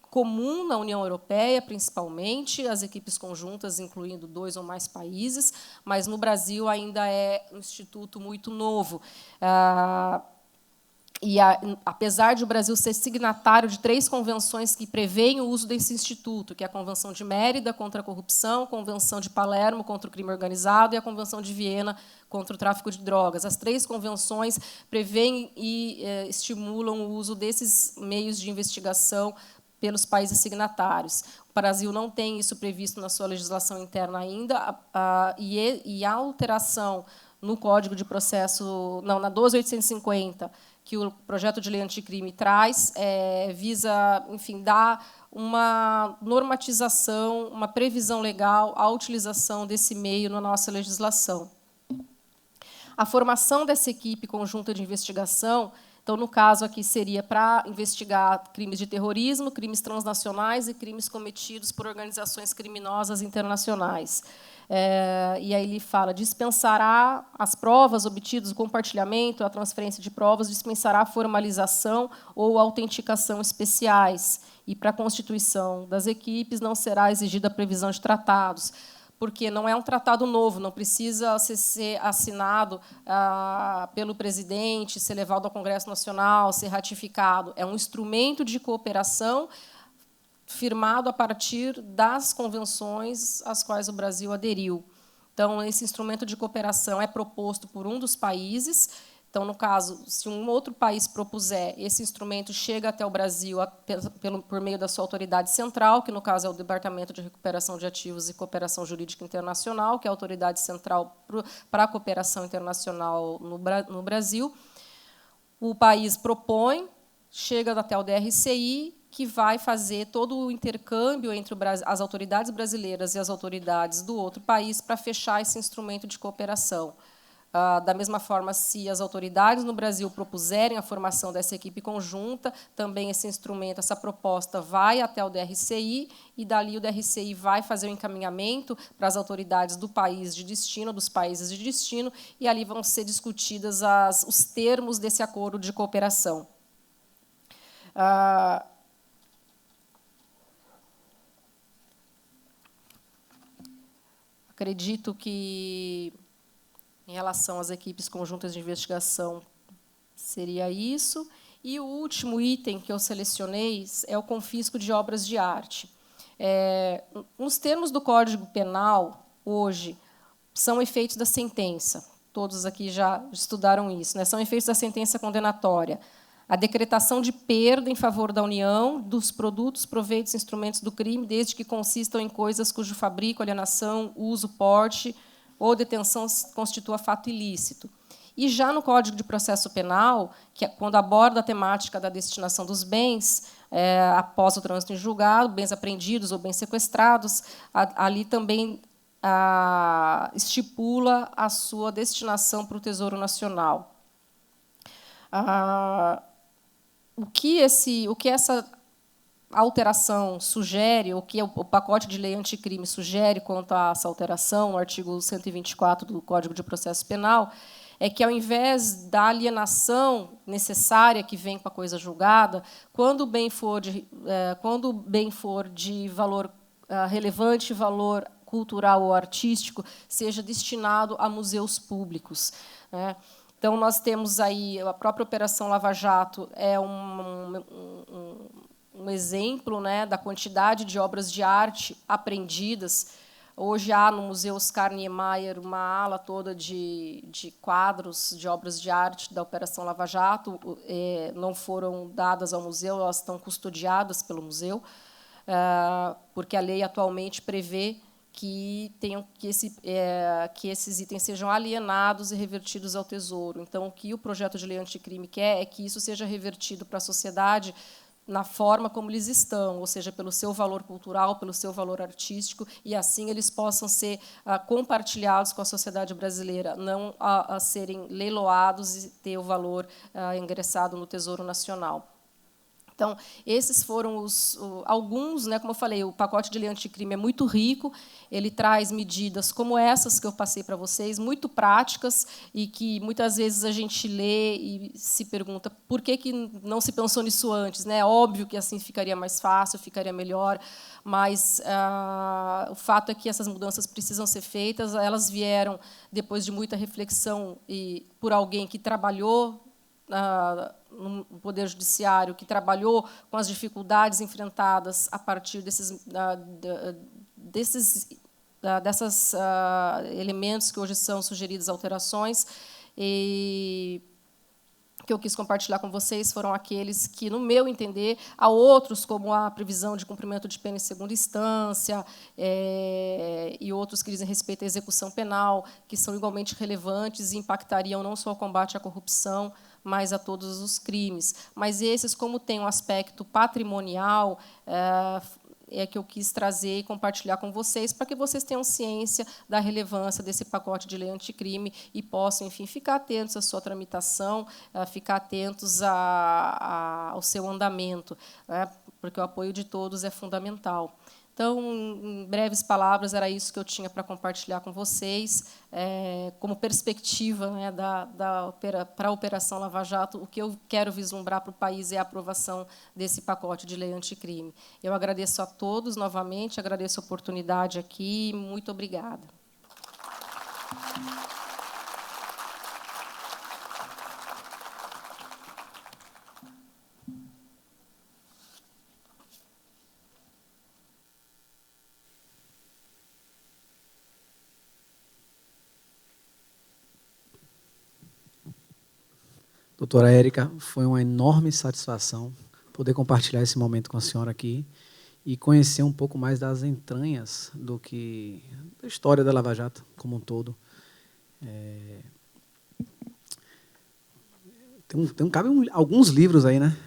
Speaker 3: comum na União Europeia, principalmente, as equipes conjuntas, incluindo 2 ou mais países, mas no Brasil ainda é um instituto muito novo. E, apesar de o Brasil ser signatário de 3 convenções que prevêem o uso desse instituto, que é a Convenção de Mérida contra a corrupção, a Convenção de Palermo contra o crime organizado e a Convenção de Viena contra o tráfico de drogas. As 3 convenções prevêem e estimulam o uso desses meios de investigação pelos países signatários. O Brasil não tem isso previsto na sua legislação interna ainda, e a alteração no Código de Processo, não, na 12.850, que o projeto de lei anticrime traz, visa, enfim, dar uma normatização, uma previsão legal à utilização desse meio na nossa legislação. A formação dessa equipe conjunta de investigação, então, no caso aqui, seria para investigar crimes de terrorismo, crimes transnacionais e crimes cometidos por organizações criminosas internacionais. E aí ele fala, dispensará as provas obtidas, o compartilhamento, a transferência de provas, dispensará a formalização ou autenticação especiais. E, para a constituição das equipes, não será exigida a previsão de tratados, porque não é um tratado novo, não precisa ser assinado pelo presidente, ser levado ao Congresso Nacional, ser ratificado. É um instrumento de cooperação firmado a partir das convenções às quais o Brasil aderiu. Então, esse instrumento de cooperação é proposto por um dos países. Então, no caso, se um outro país propuser, esse instrumento chega até o Brasil por meio da sua autoridade central, que, no caso, é o Departamento de Recuperação de Ativos e Cooperação Jurídica Internacional, que é a autoridade central para a cooperação internacional no Brasil. O país propõe, chega até o DRCI, que vai fazer todo o intercâmbio entre as autoridades brasileiras e as autoridades do outro país para fechar esse instrumento de cooperação. Da mesma forma, se as autoridades no Brasil propuserem a formação dessa equipe conjunta, também esse instrumento, essa proposta vai até o DRCI, e dali o DRCI vai fazer o encaminhamento para as autoridades do país de destino, dos países de destino, e ali vão ser discutidas os termos desse acordo de cooperação. Acredito que, em relação às equipes conjuntas de investigação, seria isso. E o último item que eu selecionei é o confisco de obras de arte. Nos termos do Código Penal, hoje, são efeitos da sentença. Todos aqui já estudaram isso, né? São efeitos da sentença condenatória. A decretação de perda em favor da União dos produtos, proveitos e instrumentos do crime, desde que consistam em coisas cujo fabrico, alienação, uso, porte ou detenção constitua fato ilícito. E já no Código de Processo Penal, que é quando aborda a temática da destinação dos bens, após o trânsito em julgado, bens apreendidos ou bens sequestrados, ali também estipula a sua destinação para o Tesouro Nacional. O que essa alteração sugere, o que o pacote de lei anticrime sugere quanto a essa alteração, no artigo 124 do Código de Processo Penal, é que, ao invés da alienação necessária que vem com a coisa julgada, quando o bem for de valor relevante, valor cultural ou artístico, seja destinado a museus públicos, né? Então, nós temos aí a própria Operação Lava Jato, é um exemplo, né, da quantidade de obras de arte apreendidas. Hoje há no Museu Oscar Niemeyer uma ala toda de quadros de obras de arte da Operação Lava Jato. Não foram dadas ao museu, elas estão custodiadas pelo museu, porque a lei atualmente prevê que esses itens sejam alienados e revertidos ao Tesouro. Então, o que o projeto de lei anticrime quer é que isso seja revertido para a sociedade na forma como eles estão, ou seja, pelo seu valor cultural, pelo seu valor artístico, e assim eles possam ser compartilhados com a sociedade brasileira, não a serem leiloados e ter o valor ingressado no Tesouro Nacional. Então, esses foram alguns, né, como eu falei, o pacote de lei anticrime é muito rico, ele traz medidas como essas que eu passei para vocês, muito práticas, e que muitas vezes a gente lê e se pergunta por que não se pensou nisso antes. Né? É óbvio que assim ficaria mais fácil, ficaria melhor, mas o fato é que essas mudanças precisam ser feitas, elas vieram depois de muita reflexão e por alguém que trabalhou no Poder Judiciário, que trabalhou com as dificuldades enfrentadas a partir desses elementos que hoje são sugeridas alterações, e que eu quis compartilhar com vocês foram aqueles que, no meu entender, há outros, como a previsão de cumprimento de pena em segunda instância, e outros que dizem respeito à execução penal, que são igualmente relevantes e impactariam não só o combate à corrupção, mas a todos os crimes. Mas esses, como têm um aspecto patrimonial, é que eu quis trazer e compartilhar com vocês, para que vocês tenham ciência da relevância desse pacote de lei anticrime e possam, enfim, ficar atentos à sua tramitação, ficar atentos ao seu andamento, né, porque o apoio de todos é fundamental. Então, em breves palavras, era isso que eu tinha para compartilhar com vocês, como perspectiva, né, para a Operação Lava Jato. O que eu quero vislumbrar para o país é a aprovação desse pacote de lei anticrime. Eu agradeço a todos novamente, agradeço a oportunidade aqui, muito obrigada.
Speaker 2: Doutora Érica, foi uma enorme satisfação poder compartilhar esse momento com a senhora aqui e conhecer um pouco mais das entranhas da história da Lava Jato como um todo. Cabem alguns livros aí, né?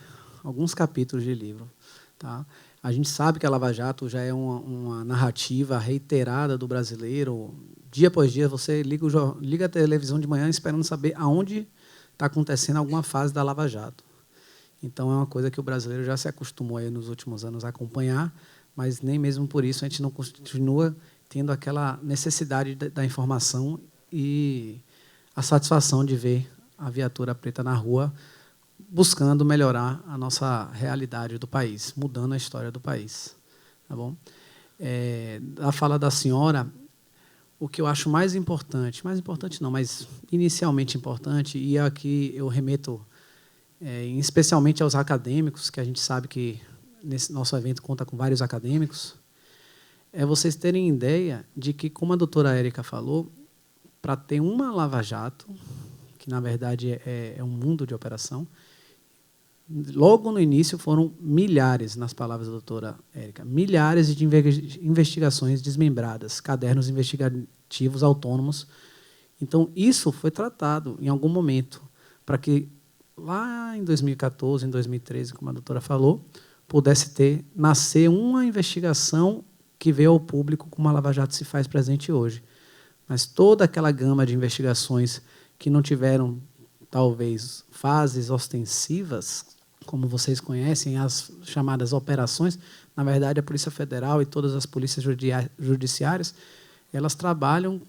Speaker 2: Alguns capítulos de livro. Tá? A gente sabe que a Lava Jato já é uma narrativa reiterada do brasileiro. Dia após dia, você liga a televisão de manhã esperando saber aonde está acontecendo alguma fase da Lava Jato. Então, é uma coisa que o brasileiro já se acostumou aí nos últimos anos a acompanhar, mas nem mesmo por isso a gente não continua tendo aquela necessidade da informação e a satisfação de ver a viatura preta na rua buscando melhorar a nossa realidade do país, mudando a história do país. Tá bom? A fala da senhora, o que eu acho mais importante não, mas inicialmente importante, e aqui eu remeto especialmente aos acadêmicos, que a gente sabe que nesse nosso evento conta com vários acadêmicos, é vocês terem ideia de que, como a doutora Érica falou, para ter uma Lava Jato, que na verdade é um mundo de operação, logo no início foram milhares, nas palavras da doutora Érica, milhares de investigações desmembradas, cadernos investigativos autônomos. Então, isso foi tratado em algum momento, para que lá em 2014, em 2013, como a doutora falou, pudesse nascer uma investigação que veio ao público como a Lava Jato se faz presente hoje. Mas toda aquela gama de investigações que não tiveram, talvez, fases ostensivas, como vocês conhecem, as chamadas operações, na verdade, a Polícia Federal e todas as polícias judiciárias, elas trabalham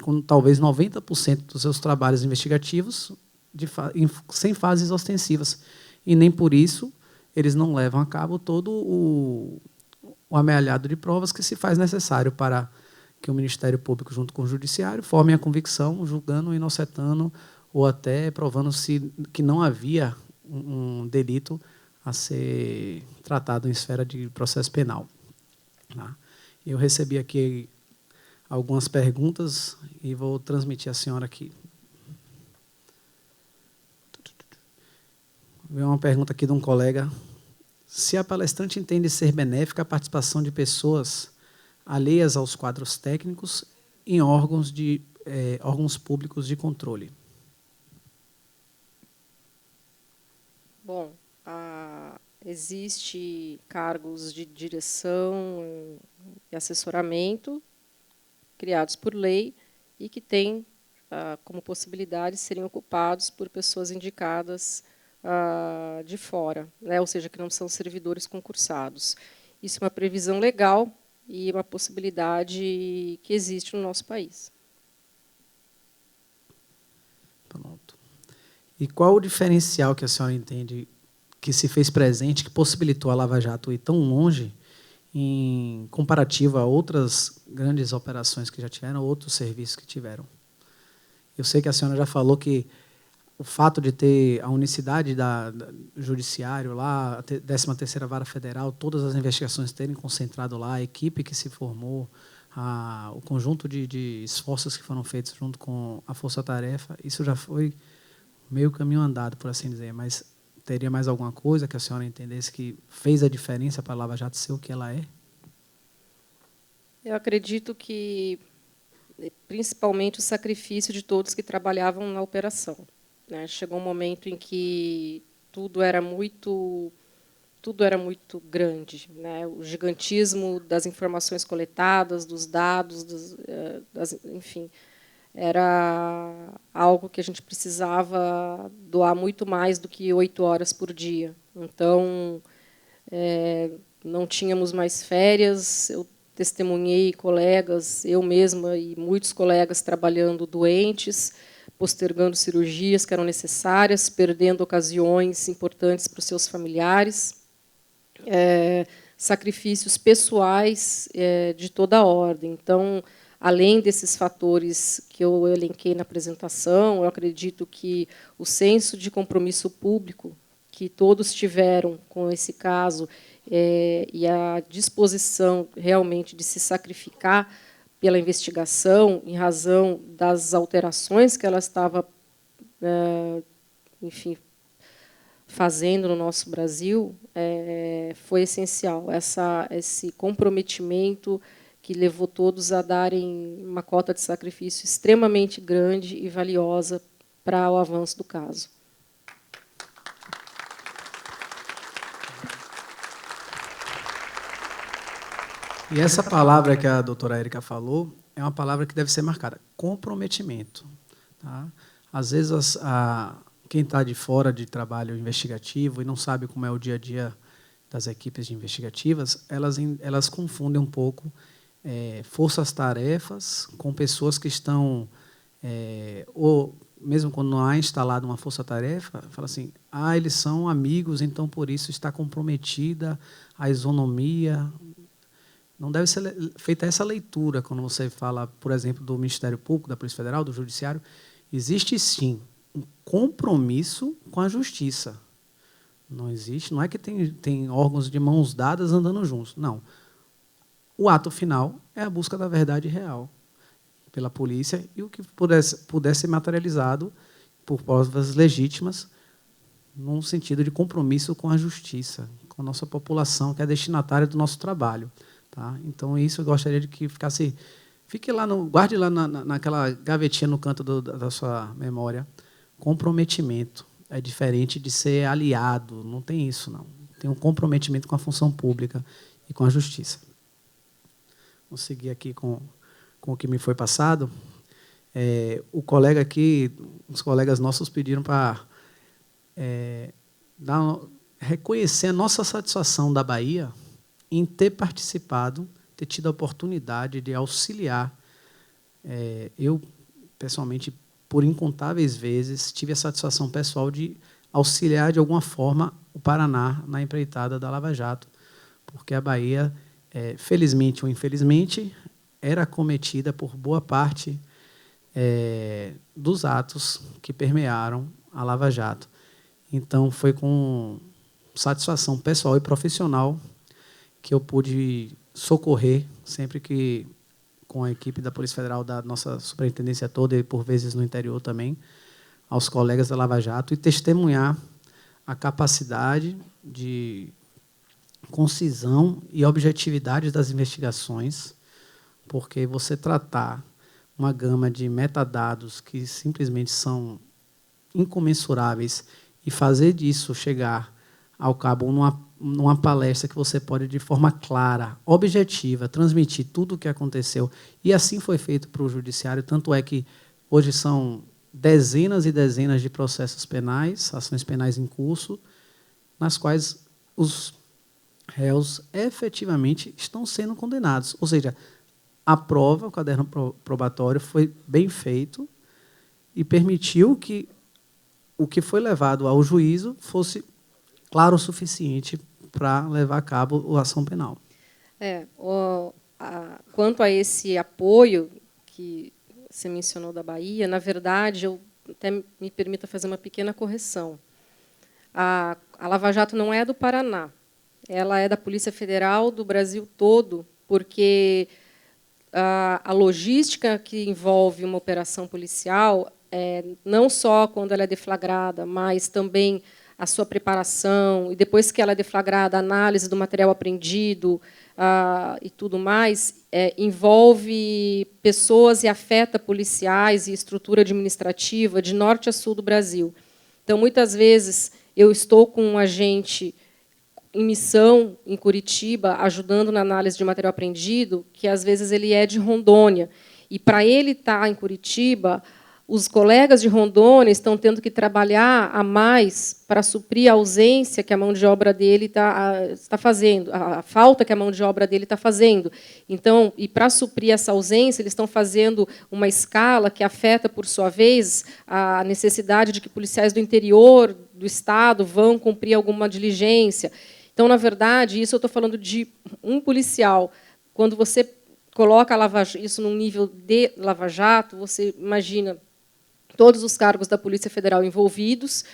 Speaker 2: com talvez 90% dos seus trabalhos investigativos sem fases ostensivas. E nem por isso eles não levam a cabo todo o amealhado de provas que se faz necessário para que o Ministério Público, junto com o Judiciário, formem a convicção, julgando, inocentando, ou até provando-se que não havia um delito a ser tratado em esfera de processo penal. Tá? Eu recebi aqui algumas perguntas e vou transmitir à senhora aqui. Veio uma pergunta aqui de um colega. Se a palestrante entende ser benéfica a participação de pessoas alheias aos quadros técnicos em órgãos públicos de controle.
Speaker 3: Bom, existe cargos de direção e assessoramento criados por lei e que têm como possibilidade serem ocupados por pessoas indicadas de fora, né? Ou seja, que não são servidores concursados. Isso é uma previsão legal e uma possibilidade que existe no nosso país.
Speaker 2: Pronto. E qual o diferencial que a senhora entende que se fez presente, que possibilitou a Lava Jato ir tão longe em comparativo a outras grandes operações que já tiveram, outros serviços que tiveram? Eu sei que a senhora já falou que o fato de ter a unicidade do judiciário lá, a 13ª Vara Federal, todas as investigações terem concentrado lá, a equipe que se formou, o conjunto de esforços que foram feitos junto com a Força Tarefa, isso já foi meio caminho andado, por assim dizer. Mas teria mais alguma coisa que a senhora entendesse que fez a diferença para a Lava Jato ser o que ela é?
Speaker 3: Eu acredito que, principalmente, o sacrifício de todos que trabalhavam na operação, né? Chegou um momento em que tudo era muito grande, né? O gigantismo das informações coletadas, dos dados, enfim, era algo que a gente precisava doar muito mais do que 8 horas por dia. Então, não tínhamos mais férias. Eu testemunhei colegas, eu mesma e muitos colegas trabalhando doentes, postergando cirurgias que eram necessárias, perdendo ocasiões importantes para os seus familiares, sacrifícios pessoais de toda a ordem. Então, além desses fatores que eu elenquei na apresentação, eu acredito que o senso de compromisso público que todos tiveram com esse caso e a disposição realmente de se sacrificar pela investigação, em razão das alterações que ela estava, enfim, fazendo no nosso Brasil, foi essencial. Esse comprometimento que levou todos a darem uma cota de sacrifício extremamente grande e valiosa para o avanço do caso.
Speaker 2: E essa palavra que a doutora Érica falou é uma palavra que deve ser marcada, comprometimento. Tá? Às vezes, quem está de fora de trabalho investigativo e não sabe como é o dia a dia das equipes de investigativas, elas confundem um pouco forças-tarefas com pessoas que estão, ou mesmo quando não há instalado uma força-tarefa, fala assim, eles são amigos, então por isso está comprometida a isonomia. Não deve ser feita essa leitura quando você fala, por exemplo, do Ministério Público, da Polícia Federal, do Judiciário. Existe, sim, um compromisso com a justiça. Não existe, não é que tem órgãos de mãos dadas andando juntos. Não. O ato final é a busca da verdade real pela polícia e o que pudesse ser materializado por provas legítimas num sentido de compromisso com a justiça, com a nossa população, que é destinatária do nosso trabalho. Tá? Então, isso eu gostaria de que fique lá, guarde lá naquela gavetinha no canto da sua memória. Comprometimento é diferente de ser aliado, não tem isso, não. Tem um comprometimento com a função pública e com a justiça. Vou seguir aqui com o que me foi passado. O colega aqui, os colegas nossos pediram para reconhecer a nossa satisfação da Bahia em ter participado, ter tido a oportunidade de auxiliar. Eu, pessoalmente, por incontáveis vezes, tive a satisfação pessoal de auxiliar, de alguma forma, o Paraná na empreitada da Lava Jato, porque a Bahia, felizmente ou infelizmente, era acometida por boa parte dos atos que permearam a Lava Jato. Então, foi com satisfação pessoal e profissional que eu pude socorrer, sempre que, com a equipe da Polícia Federal, da nossa superintendência toda, e por vezes no interior também, aos colegas da Lava Jato, e testemunhar a capacidade de concisão e objetividade das investigações, porque você tratar uma gama de metadados que simplesmente são incomensuráveis e fazer disso chegar ao cabo numa palestra que você pode, de forma clara, objetiva, transmitir tudo o que aconteceu. E assim foi feito para o Judiciário, tanto é que hoje são dezenas e dezenas de processos penais, ações penais em curso, nas quais os réus efetivamente estão sendo condenados. Ou seja, a prova, o caderno probatório, foi bem feito e permitiu que o que foi levado ao juízo fosse claro o suficiente para levar a cabo a ação penal.
Speaker 3: Quanto a esse apoio que você mencionou da Bahia, na verdade, eu até me permita fazer uma pequena correção. A Lava Jato não é do Paraná, ela é da Polícia Federal do Brasil todo, porque a logística que envolve uma operação policial, não só quando ela é deflagrada, mas também a sua preparação, e depois que ela é deflagrada, a análise do material apreendido e tudo mais, envolve pessoas e afeta policiais e estrutura administrativa de norte a sul do Brasil. Então, muitas vezes, eu estou com um agente em missão em Curitiba, ajudando na análise de material apreendido, que às vezes ele é de Rondônia. E para ele estar em Curitiba, os colegas de Rondônia estão tendo que trabalhar a mais para suprir a ausência que a mão de obra dele está fazendo, a falta que a mão de obra dele está fazendo. Então, e para suprir essa ausência, eles estão fazendo uma escala que afeta, por sua vez, a necessidade de que policiais do interior do Estado vão cumprir alguma diligência. Então, na verdade, isso eu estou falando de um policial. Quando você coloca isso num nível de Lava Jato, você imagina todos os cargos da Polícia Federal envolvidos,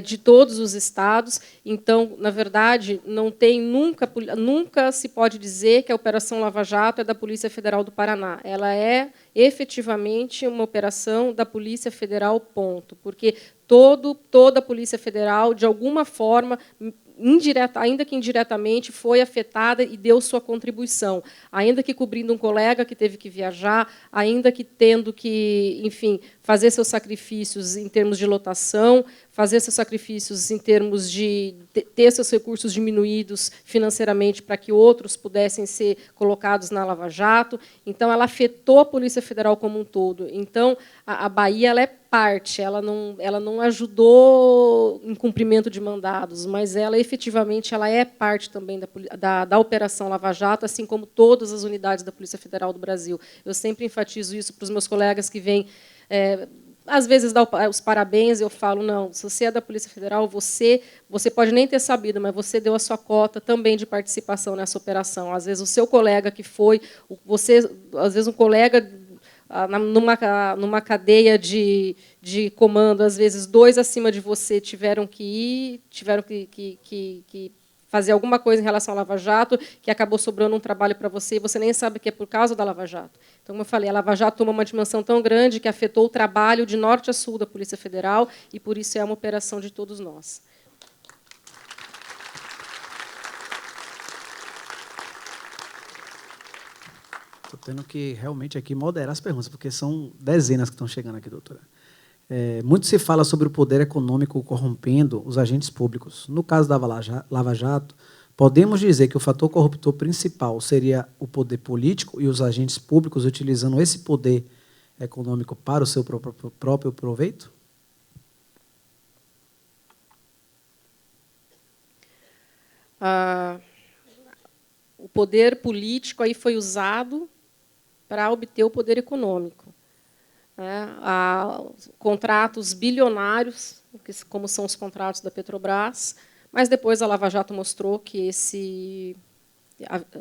Speaker 3: de todos os estados. Então, na verdade, nunca se pode dizer que a Operação Lava Jato é da Polícia Federal do Paraná. Ela é, efetivamente, uma operação da Polícia Federal, ponto. Porque toda a Polícia Federal, de alguma forma, ainda que indiretamente, foi afetada e deu sua contribuição, ainda que cobrindo um colega que teve que viajar, ainda que tendo que, enfim, fazer seus sacrifícios em termos de lotação, fazer seus sacrifícios em termos de ter seus recursos diminuídos financeiramente para que outros pudessem ser colocados na Lava Jato. Então, ela afetou a Polícia Federal como um todo. Então, a Bahia ela é parte, ela não ajudou em cumprimento de mandados, mas ela efetivamente ela é parte também da Operação Lava Jato, assim como todas as unidades da Polícia Federal do Brasil. Eu sempre enfatizo isso para os meus colegas que vêm, às vezes, dar os parabéns, eu falo, não, se você é da Polícia Federal, você pode nem ter sabido, mas você deu a sua cota também de participação nessa operação. Às vezes, o seu colega que foi, às vezes, um colega numa cadeia de comando, às vezes 2 acima de você tiveram que fazer alguma coisa em relação à Lava Jato, que acabou sobrando um trabalho para você, e você nem sabe que é por causa da Lava Jato. Então, como eu falei, a Lava Jato tomou uma dimensão tão grande que afetou o trabalho de norte a sul da Polícia Federal, e, por isso, é uma operação de todos nós.
Speaker 2: Estou tendo que, realmente, aqui moderar as perguntas, porque são dezenas que estão chegando aqui, doutora. Muito se fala sobre o poder econômico corrompendo os agentes públicos. No caso da Lava Jato, podemos dizer que o fator corruptor principal seria o poder político e os agentes públicos utilizando esse poder econômico para o seu próprio proveito?
Speaker 3: O poder político aí foi usado para obter o poder econômico. Contratos bilionários, como são os contratos da Petrobras, mas depois a Lava Jato mostrou que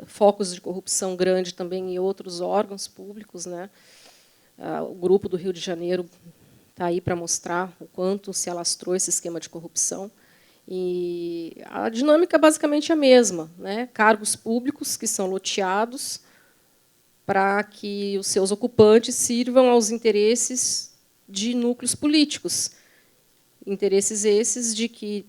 Speaker 3: focos de corrupção grande também em outros órgãos públicos, né? O grupo do Rio de Janeiro está aí para mostrar o quanto se alastrou esse esquema de corrupção. E a dinâmica basicamente é a mesma, né? Cargos públicos que são loteados para que os seus ocupantes sirvam aos interesses de núcleos políticos. Interesses esses de que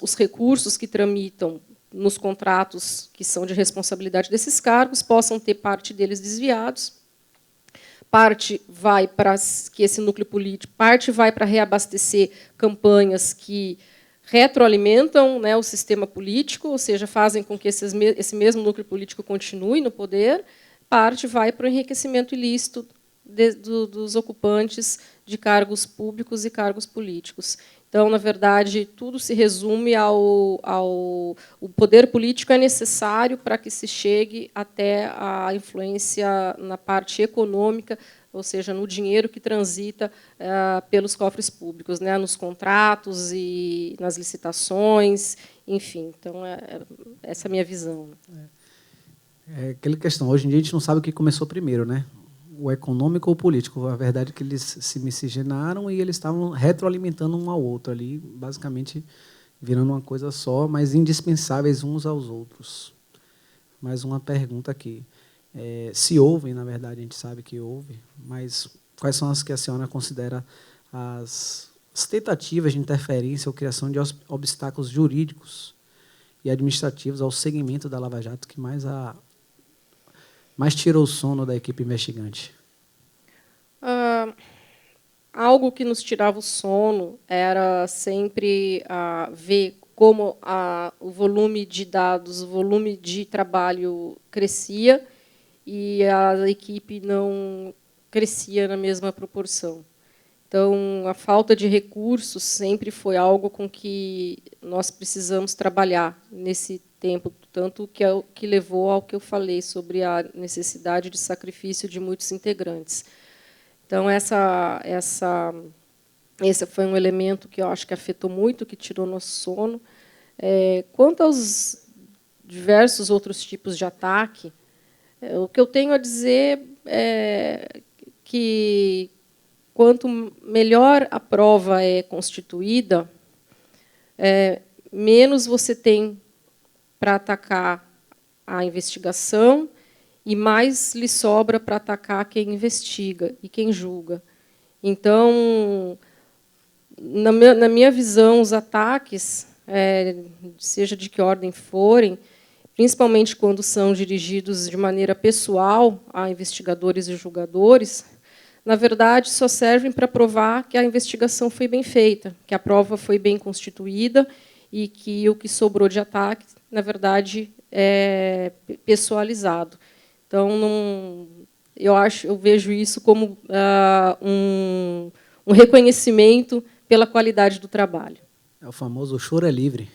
Speaker 3: os recursos que tramitam nos contratos que são de responsabilidade desses cargos possam ter parte deles desviados, parte vai para que esse núcleo político, parte vai para reabastecer campanhas que retroalimentam, né, o sistema político, ou seja, fazem com que esse mesmo núcleo político continue no poder, parte vai para o enriquecimento ilícito dos ocupantes de cargos públicos e cargos políticos. Então, na verdade, tudo se resume o poder político é necessário para que se chegue até a influência na parte econômica, ou seja, no dinheiro que transita pelos cofres públicos, né, nos contratos e nas licitações, enfim. Então, essa é a minha visão.
Speaker 2: É aquela questão, hoje em dia a gente não sabe o que começou primeiro, né? O econômico ou o político. A verdade é que eles se miscigenaram e eles estavam retroalimentando um ao outro ali, basicamente virando uma coisa só, mas indispensáveis uns aos outros. Mais uma pergunta aqui. Se houve, na verdade, a gente sabe que houve, mas quais são as que a senhora considera as tentativas de interferência ou criação de obstáculos jurídicos e administrativos ao segmento da Lava Jato que mais tirou o sono da equipe investigante?
Speaker 3: Algo que nos tirava o sono era sempre ver como o volume de dados, o volume de trabalho crescia e a equipe não crescia na mesma proporção. Então, a falta de recursos sempre foi algo com que nós precisamos trabalhar nesse tempo, tanto que é o que levou ao que eu falei sobre a necessidade de sacrifício de muitos integrantes. Então, esse foi um elemento que eu acho que afetou muito, que tirou nosso sono. Quanto aos diversos outros tipos de ataque, o que eu tenho a dizer é que, quanto melhor a prova é constituída, menos você tem para atacar a investigação e mais lhe sobra para atacar quem investiga e quem julga. Então, na minha visão, os ataques, seja de que ordem forem, principalmente quando são dirigidos de maneira pessoal a investigadores e julgadores, na verdade, só servem para provar que a investigação foi bem feita, que a prova foi bem constituída e que o que sobrou de ataque, na verdade, é pessoalizado. Então, eu vejo isso como um reconhecimento pela qualidade do trabalho.
Speaker 2: É o famoso choro é livre.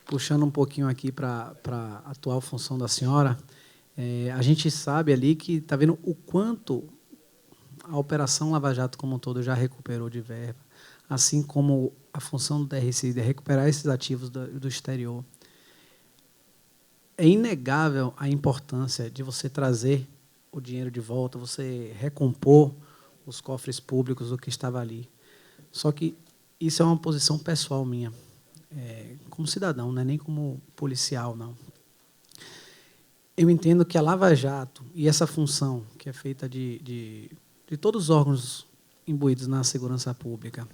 Speaker 2: Puxando um pouquinho aqui para a atual função da senhora, a gente sabe ali que está vendo o quanto a Operação Lava Jato como um todo já recuperou de verba, assim como a função do TRC de recuperar esses ativos do exterior. É inegável a importância de você trazer o dinheiro de volta, você recompor os cofres públicos do que estava ali. Só que isso é uma posição pessoal minha. Como cidadão, não é nem como policial, não. Eu entendo que a Lava Jato e essa função que é feita de todos os órgãos imbuídos na segurança pública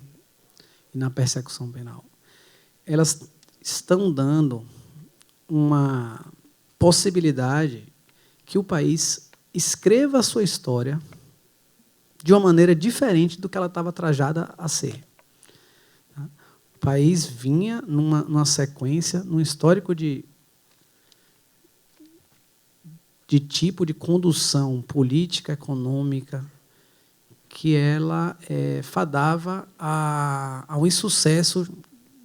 Speaker 2: e na persecução penal, elas estão dando uma possibilidade que o país escreva a sua história de uma maneira diferente do que ela estava trajada a ser. O país vinha numa sequência, num histórico de tipo de condução política, econômica, que ela fadava ao insucesso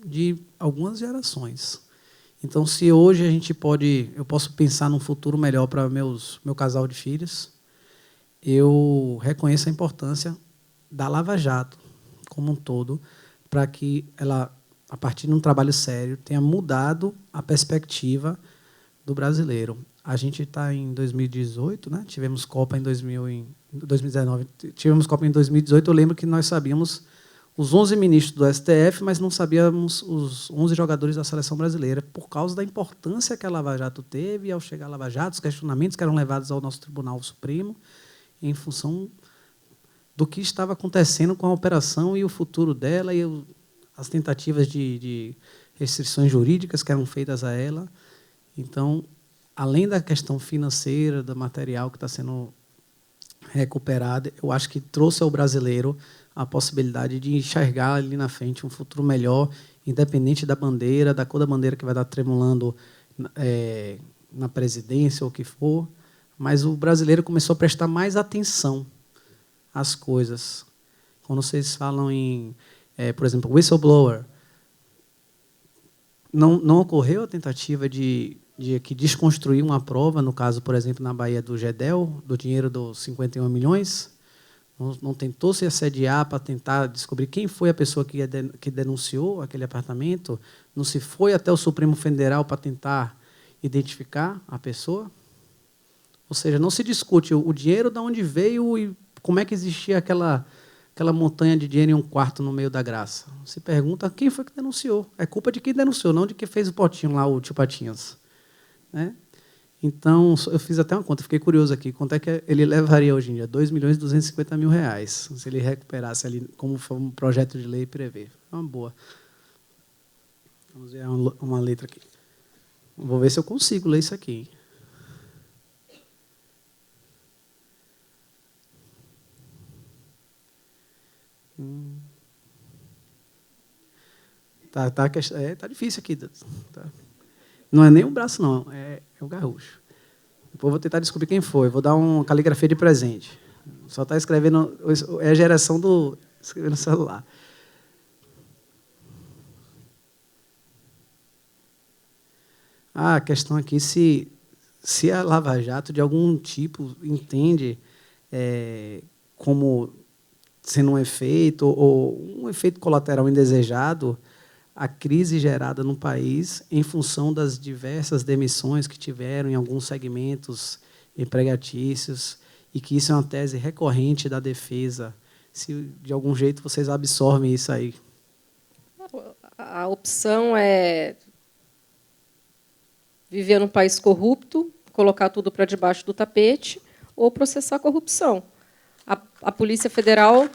Speaker 2: de algumas gerações. Então, se hoje eu posso pensar num futuro melhor para meu casal de filhos, eu reconheço a importância da Lava Jato como um todo, para que ela, a partir de um trabalho sério, tenha mudado a perspectiva do brasileiro. A gente está em 2018, né? Tivemos Copa em 2019, tivemos Copa em 2018. Eu lembro que nós sabíamos os 11 ministros do STF, mas não sabíamos os 11 jogadores da seleção brasileira, por causa da importância que a Lava Jato teve ao chegar a Lava Jato, os questionamentos que eram levados ao nosso Tribunal Supremo, em função do que estava acontecendo com a operação e o futuro dela e as tentativas de restrições jurídicas que eram feitas a ela. Então, além da questão financeira, do material que está sendo recuperada, eu acho que trouxe ao brasileiro a possibilidade de enxergar ali na frente um futuro melhor, independente da bandeira, da cor da bandeira que vai estar tremulando na presidência ou o que for, mas o brasileiro começou a prestar mais atenção às coisas. Quando vocês falam em, por exemplo, whistleblower, não ocorreu a tentativa de desconstruir uma prova, no caso, por exemplo, na Bahia do GEDEL, do dinheiro dos 51 milhões? Não tentou se assediar para tentar descobrir quem foi a pessoa que denunciou aquele apartamento? Não se foi até o Supremo Federal para tentar identificar a pessoa? Ou seja, não se discute o dinheiro de onde veio e como é que existia aquela montanha de dinheiro em um quarto no meio da graça. Se pergunta quem foi que denunciou. É culpa de quem denunciou, não de quem fez o potinho lá, o tio Patinhas. Né? Então, eu fiz até uma conta, fiquei curioso aqui, quanto é que ele levaria hoje em dia? R$2.250.000, se ele recuperasse ali, como foi um projeto de lei prevê. É uma boa. Vamos ver uma letra aqui. Vou ver se eu consigo ler isso aqui. Tá difícil aqui. Tá. Não é nem o braço, não. É o garrucho. Depois vou tentar descobrir quem foi. Vou dar uma caligrafia de presente. Só está escrevendo... É a geração do... Escrever no celular. A questão aqui, se a Lava Jato, de algum tipo, entende como sendo um efeito, ou um efeito colateral indesejado, a crise gerada no país em função das diversas demissões que tiveram em alguns segmentos empregatícios, e que isso é uma tese recorrente da defesa. Se, de algum jeito, vocês absorvem isso aí.
Speaker 3: A opção é viver num país corrupto, colocar tudo para debaixo do tapete, ou processar a corrupção. A Polícia Federal...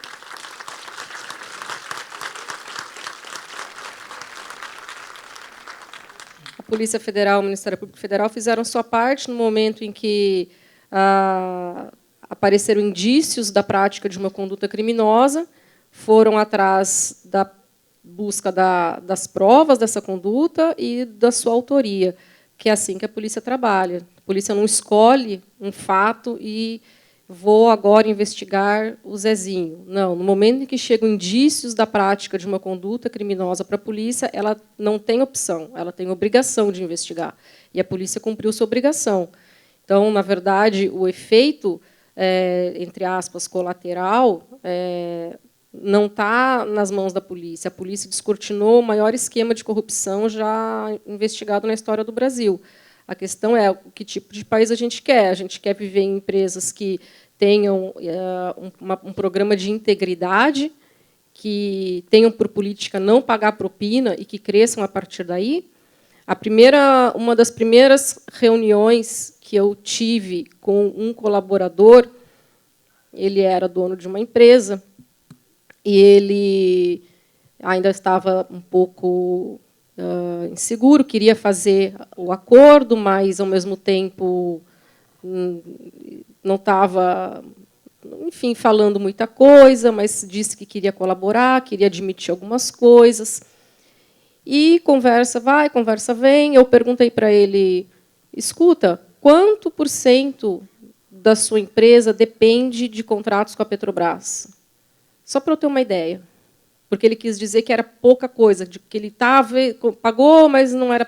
Speaker 3: A Polícia Federal, o Ministério Público Federal fizeram sua parte no momento em que apareceram indícios da prática de uma conduta criminosa, foram atrás da busca das provas dessa conduta e da sua autoria, que é assim que a polícia trabalha. A polícia não escolhe um fato e vou agora investigar o Zezinho. Não, no momento em que chegam indícios da prática de uma conduta criminosa para a polícia, ela não tem opção, ela tem obrigação de investigar. E a polícia cumpriu sua obrigação. Então, na verdade, o efeito, entre aspas, colateral, não está nas mãos da polícia. A polícia descortinou o maior esquema de corrupção já investigado na história do Brasil. A questão é que tipo de país a gente quer. A gente quer viver em empresas que tenham um programa de integridade, que tenham por política não pagar propina e que cresçam a partir daí. Uma das primeiras reuniões que eu tive com um colaborador, ele era dono de uma empresa, e ele ainda estava um pouco inseguro, queria fazer o acordo, mas, ao mesmo tempo, não estava, enfim, falando muita coisa, mas disse que queria colaborar, queria admitir algumas coisas. E conversa vai, conversa vem. Eu perguntei para ele, escuta, quanto por cento da sua empresa depende de contratos com a Petrobras? Só para eu ter uma ideia. Porque ele quis dizer que era pouca coisa, de que ele pagou, mas não era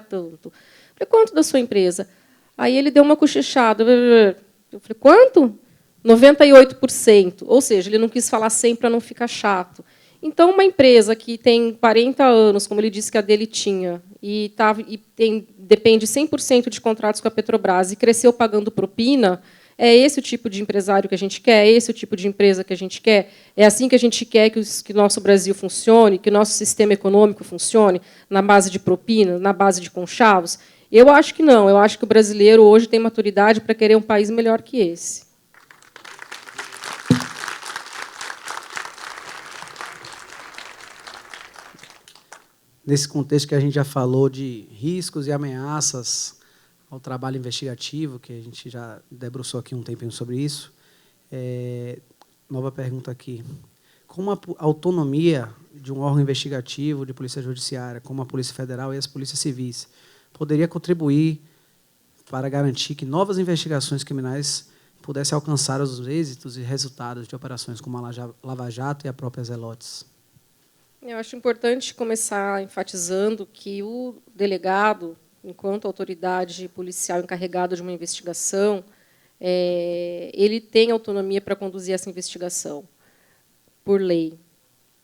Speaker 3: tanto. Eu falei, quanto da sua empresa? Aí ele deu uma cochichada. Eu falei, quanto? 98%. Ou seja, ele não quis falar 100 para não ficar chato. Então, uma empresa que tem 40 anos, como ele disse que a dele tinha, e depende 100% de contratos com a Petrobras e cresceu pagando propina, é esse o tipo de empresário que a gente quer? É esse o tipo de empresa que a gente quer? É assim que a gente quer que o nosso Brasil funcione, que o nosso sistema econômico funcione, na base de propina, na base de conchavos? Eu acho que não. Eu acho que o brasileiro hoje tem maturidade para querer um país melhor que esse.
Speaker 2: Nesse contexto que a gente já falou de riscos e ameaças ao trabalho investigativo, que a gente já debruçou aqui um tempinho sobre isso, Nova pergunta aqui. Como a autonomia de um órgão investigativo de polícia judiciária, como a Polícia Federal e as polícias civis, poderia contribuir para garantir que novas investigações criminais pudessem alcançar os êxitos e resultados de operações como a Lava Jato e a própria Zelotes?
Speaker 3: Eu acho importante começar enfatizando que o delegado, enquanto autoridade policial encarregado de uma investigação, ele tem autonomia para conduzir essa investigação, por lei.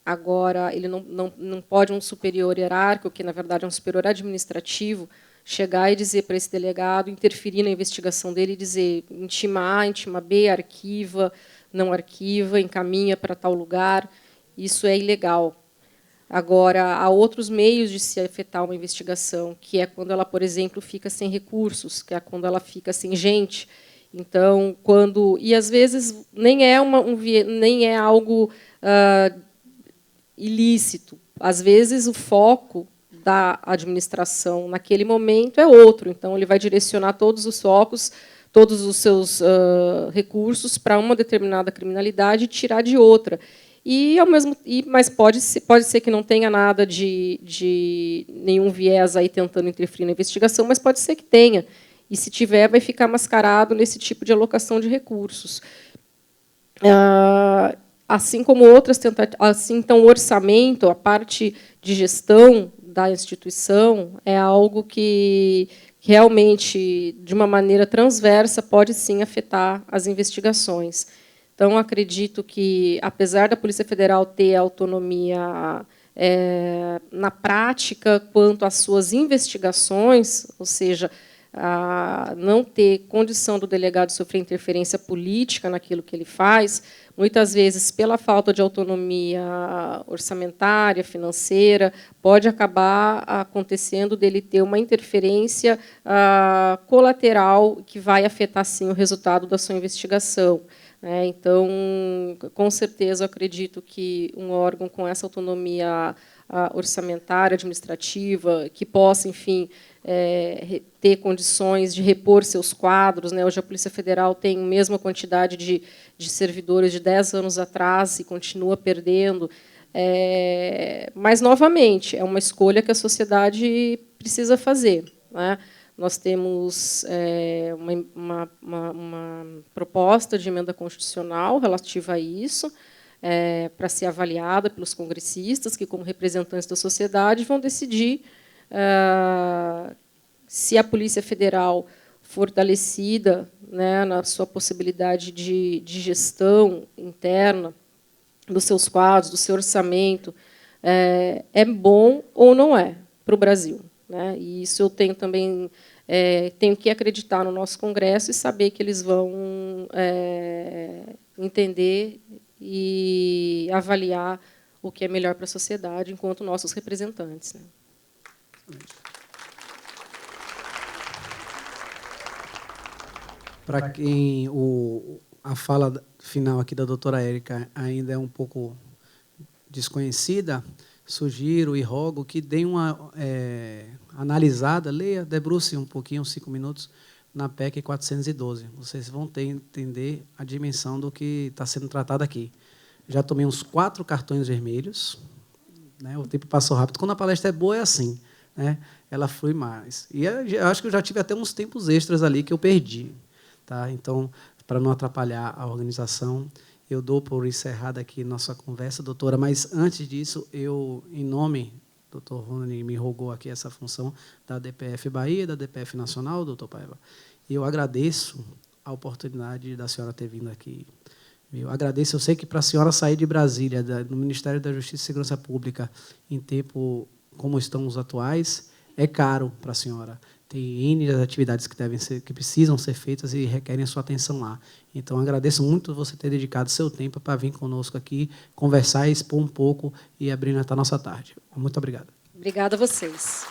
Speaker 3: Agora, ele não pode um superior hierárquico, que, na verdade, é um superior administrativo, chegar e dizer para esse delegado, interferir na investigação dele e dizer, intima A, intima B, arquiva, não arquiva, encaminha para tal lugar. Isso é ilegal. Agora, há outros meios de se afetar uma investigação, que é quando ela, por exemplo, fica sem recursos, que é quando ela fica sem gente. Então, e às vezes nem é algo ilícito. Às vezes o foco da administração naquele momento é outro. Então, ele vai direcionar todos os focos, todos os seus recursos para uma determinada criminalidade e tirar de outra. Mas pode ser que não tenha nada de nenhum viés aí tentando interferir na investigação, mas pode ser que tenha. E, se tiver, vai ficar mascarado nesse tipo de alocação de recursos. Assim como outras tentativas, então, o orçamento, a parte de gestão da instituição, é algo que realmente, de uma maneira transversa, pode sim afetar as investigações. Então, acredito que, apesar da Polícia Federal ter autonomia na prática quanto às suas investigações, ou seja, não ter condição do delegado sofrer interferência política naquilo que ele faz, muitas vezes, pela falta de autonomia orçamentária, financeira, pode acabar acontecendo dele ter uma interferência colateral que vai afetar, sim, o resultado da sua investigação. Então, com certeza, eu acredito que um órgão com essa autonomia orçamentária, administrativa, que possa, enfim, ter condições de repor seus quadros. Hoje, a Polícia Federal tem a mesma quantidade de servidores de 10 anos atrás e continua perdendo. Mas, novamente, é uma escolha que a sociedade precisa fazer. Nós temos uma proposta de emenda constitucional relativa a isso, para ser avaliada pelos congressistas, que, como representantes da sociedade, vão decidir se a Polícia Federal, fortalecida na sua possibilidade de gestão interna dos seus quadros, do seu orçamento, é bom ou não é para o Brasil. E isso eu tenho também tenho que acreditar no nosso Congresso e saber que eles vão entender e avaliar o que é melhor para a sociedade enquanto nossos representantes.
Speaker 2: Para quem a fala final aqui da doutora Érica ainda é um pouco desconhecida, sugiro e rogo que deem uma analisada, leia, debruce um pouquinho, uns 5 minutos, na PEC 412. Vocês vão entender a dimensão do que está sendo tratado aqui. Já tomei uns 4 cartões vermelhos, o tempo passou rápido. Quando a palestra é boa, é assim, ela flui mais. E eu acho que eu já tive até uns tempos extras ali que eu perdi. Então, para não atrapalhar a organização, eu dou por encerrada aqui nossa conversa, doutora, mas, antes disso, eu, em nome, doutor Rony me rogou aqui essa função da DPF Bahia, da DPF Nacional, doutor Paiva, e eu agradeço a oportunidade da senhora ter vindo aqui. Eu agradeço, eu sei que para a senhora sair de Brasília, do Ministério da Justiça e Segurança Pública, em tempo como estão os atuais, é caro para a senhora. Tem N atividades que precisam ser feitas e requerem a sua atenção lá. Então, agradeço muito você ter dedicado seu tempo para vir conosco aqui, conversar, expor um pouco e abrir a nossa tarde. Muito obrigado.
Speaker 3: Obrigada a vocês.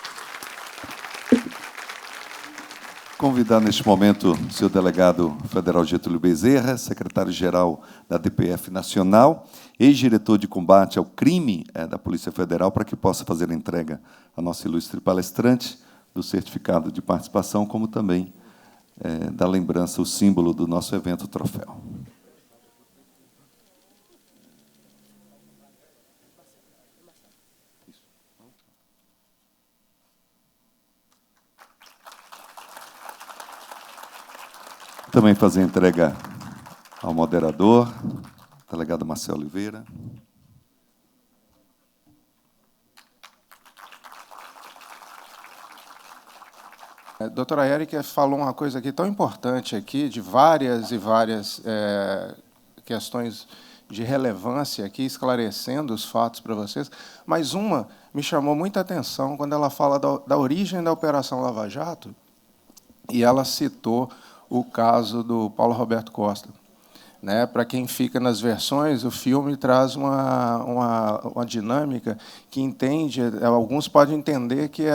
Speaker 1: Convidar, neste momento, o senhor delegado federal Getúlio Bezerra, secretário-geral da DPF Nacional, ex-diretor de combate ao crime da Polícia Federal, para que possa fazer a entrega à nossa ilustre palestrante do certificado de participação, como também da lembrança, o símbolo do nosso evento, o troféu. Também fazer a entrega ao moderador, delegado Marcelo Oliveira.
Speaker 4: A doutora Érica falou uma coisa aqui tão importante aqui, de várias e várias questões de relevância aqui, esclarecendo os fatos para vocês, mas uma me chamou muita atenção quando ela fala da origem da Operação Lava Jato, e ela citou o caso do Paulo Roberto Costa. Né? Para quem fica nas versões, o filme traz uma dinâmica que entende, alguns podem entender que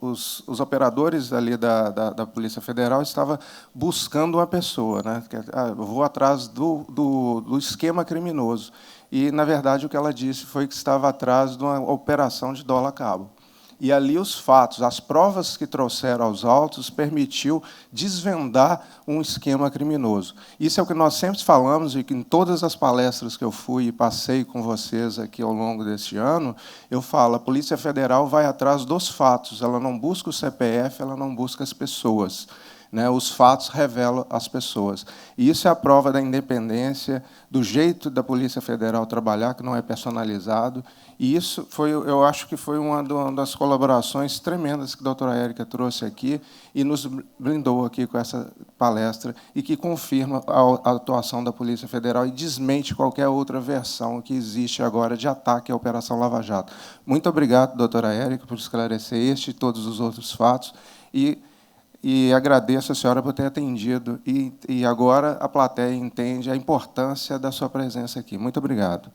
Speaker 4: os operadores ali da Polícia Federal estavam buscando uma pessoa, né? Eu vou atrás do esquema criminoso. E, na verdade, o que ela disse foi que estava atrás de uma operação de dolo a cabo. E ali os fatos, as provas que trouxeram aos autos, permitiu desvendar um esquema criminoso. Isso é o que nós sempre falamos, e que em todas as palestras que eu fui e passei com vocês aqui ao longo deste ano, eu falo, a Polícia Federal vai atrás dos fatos, ela não busca o CPF, ela não busca as pessoas. Né, os fatos revelam as pessoas. E isso é a prova da independência, do jeito da Polícia Federal trabalhar, que não é personalizado. E isso foi, eu acho que foi uma das colaborações tremendas que a doutora Érica trouxe aqui e nos brindou aqui com essa palestra, e que confirma a atuação da Polícia Federal e desmente qualquer outra versão que existe agora de ataque à Operação Lava Jato. Muito obrigado, doutora Érica, por esclarecer este e todos os outros fatos. E agradeço a senhora por ter atendido. E agora a plateia entende a importância da sua presença aqui. Muito obrigado.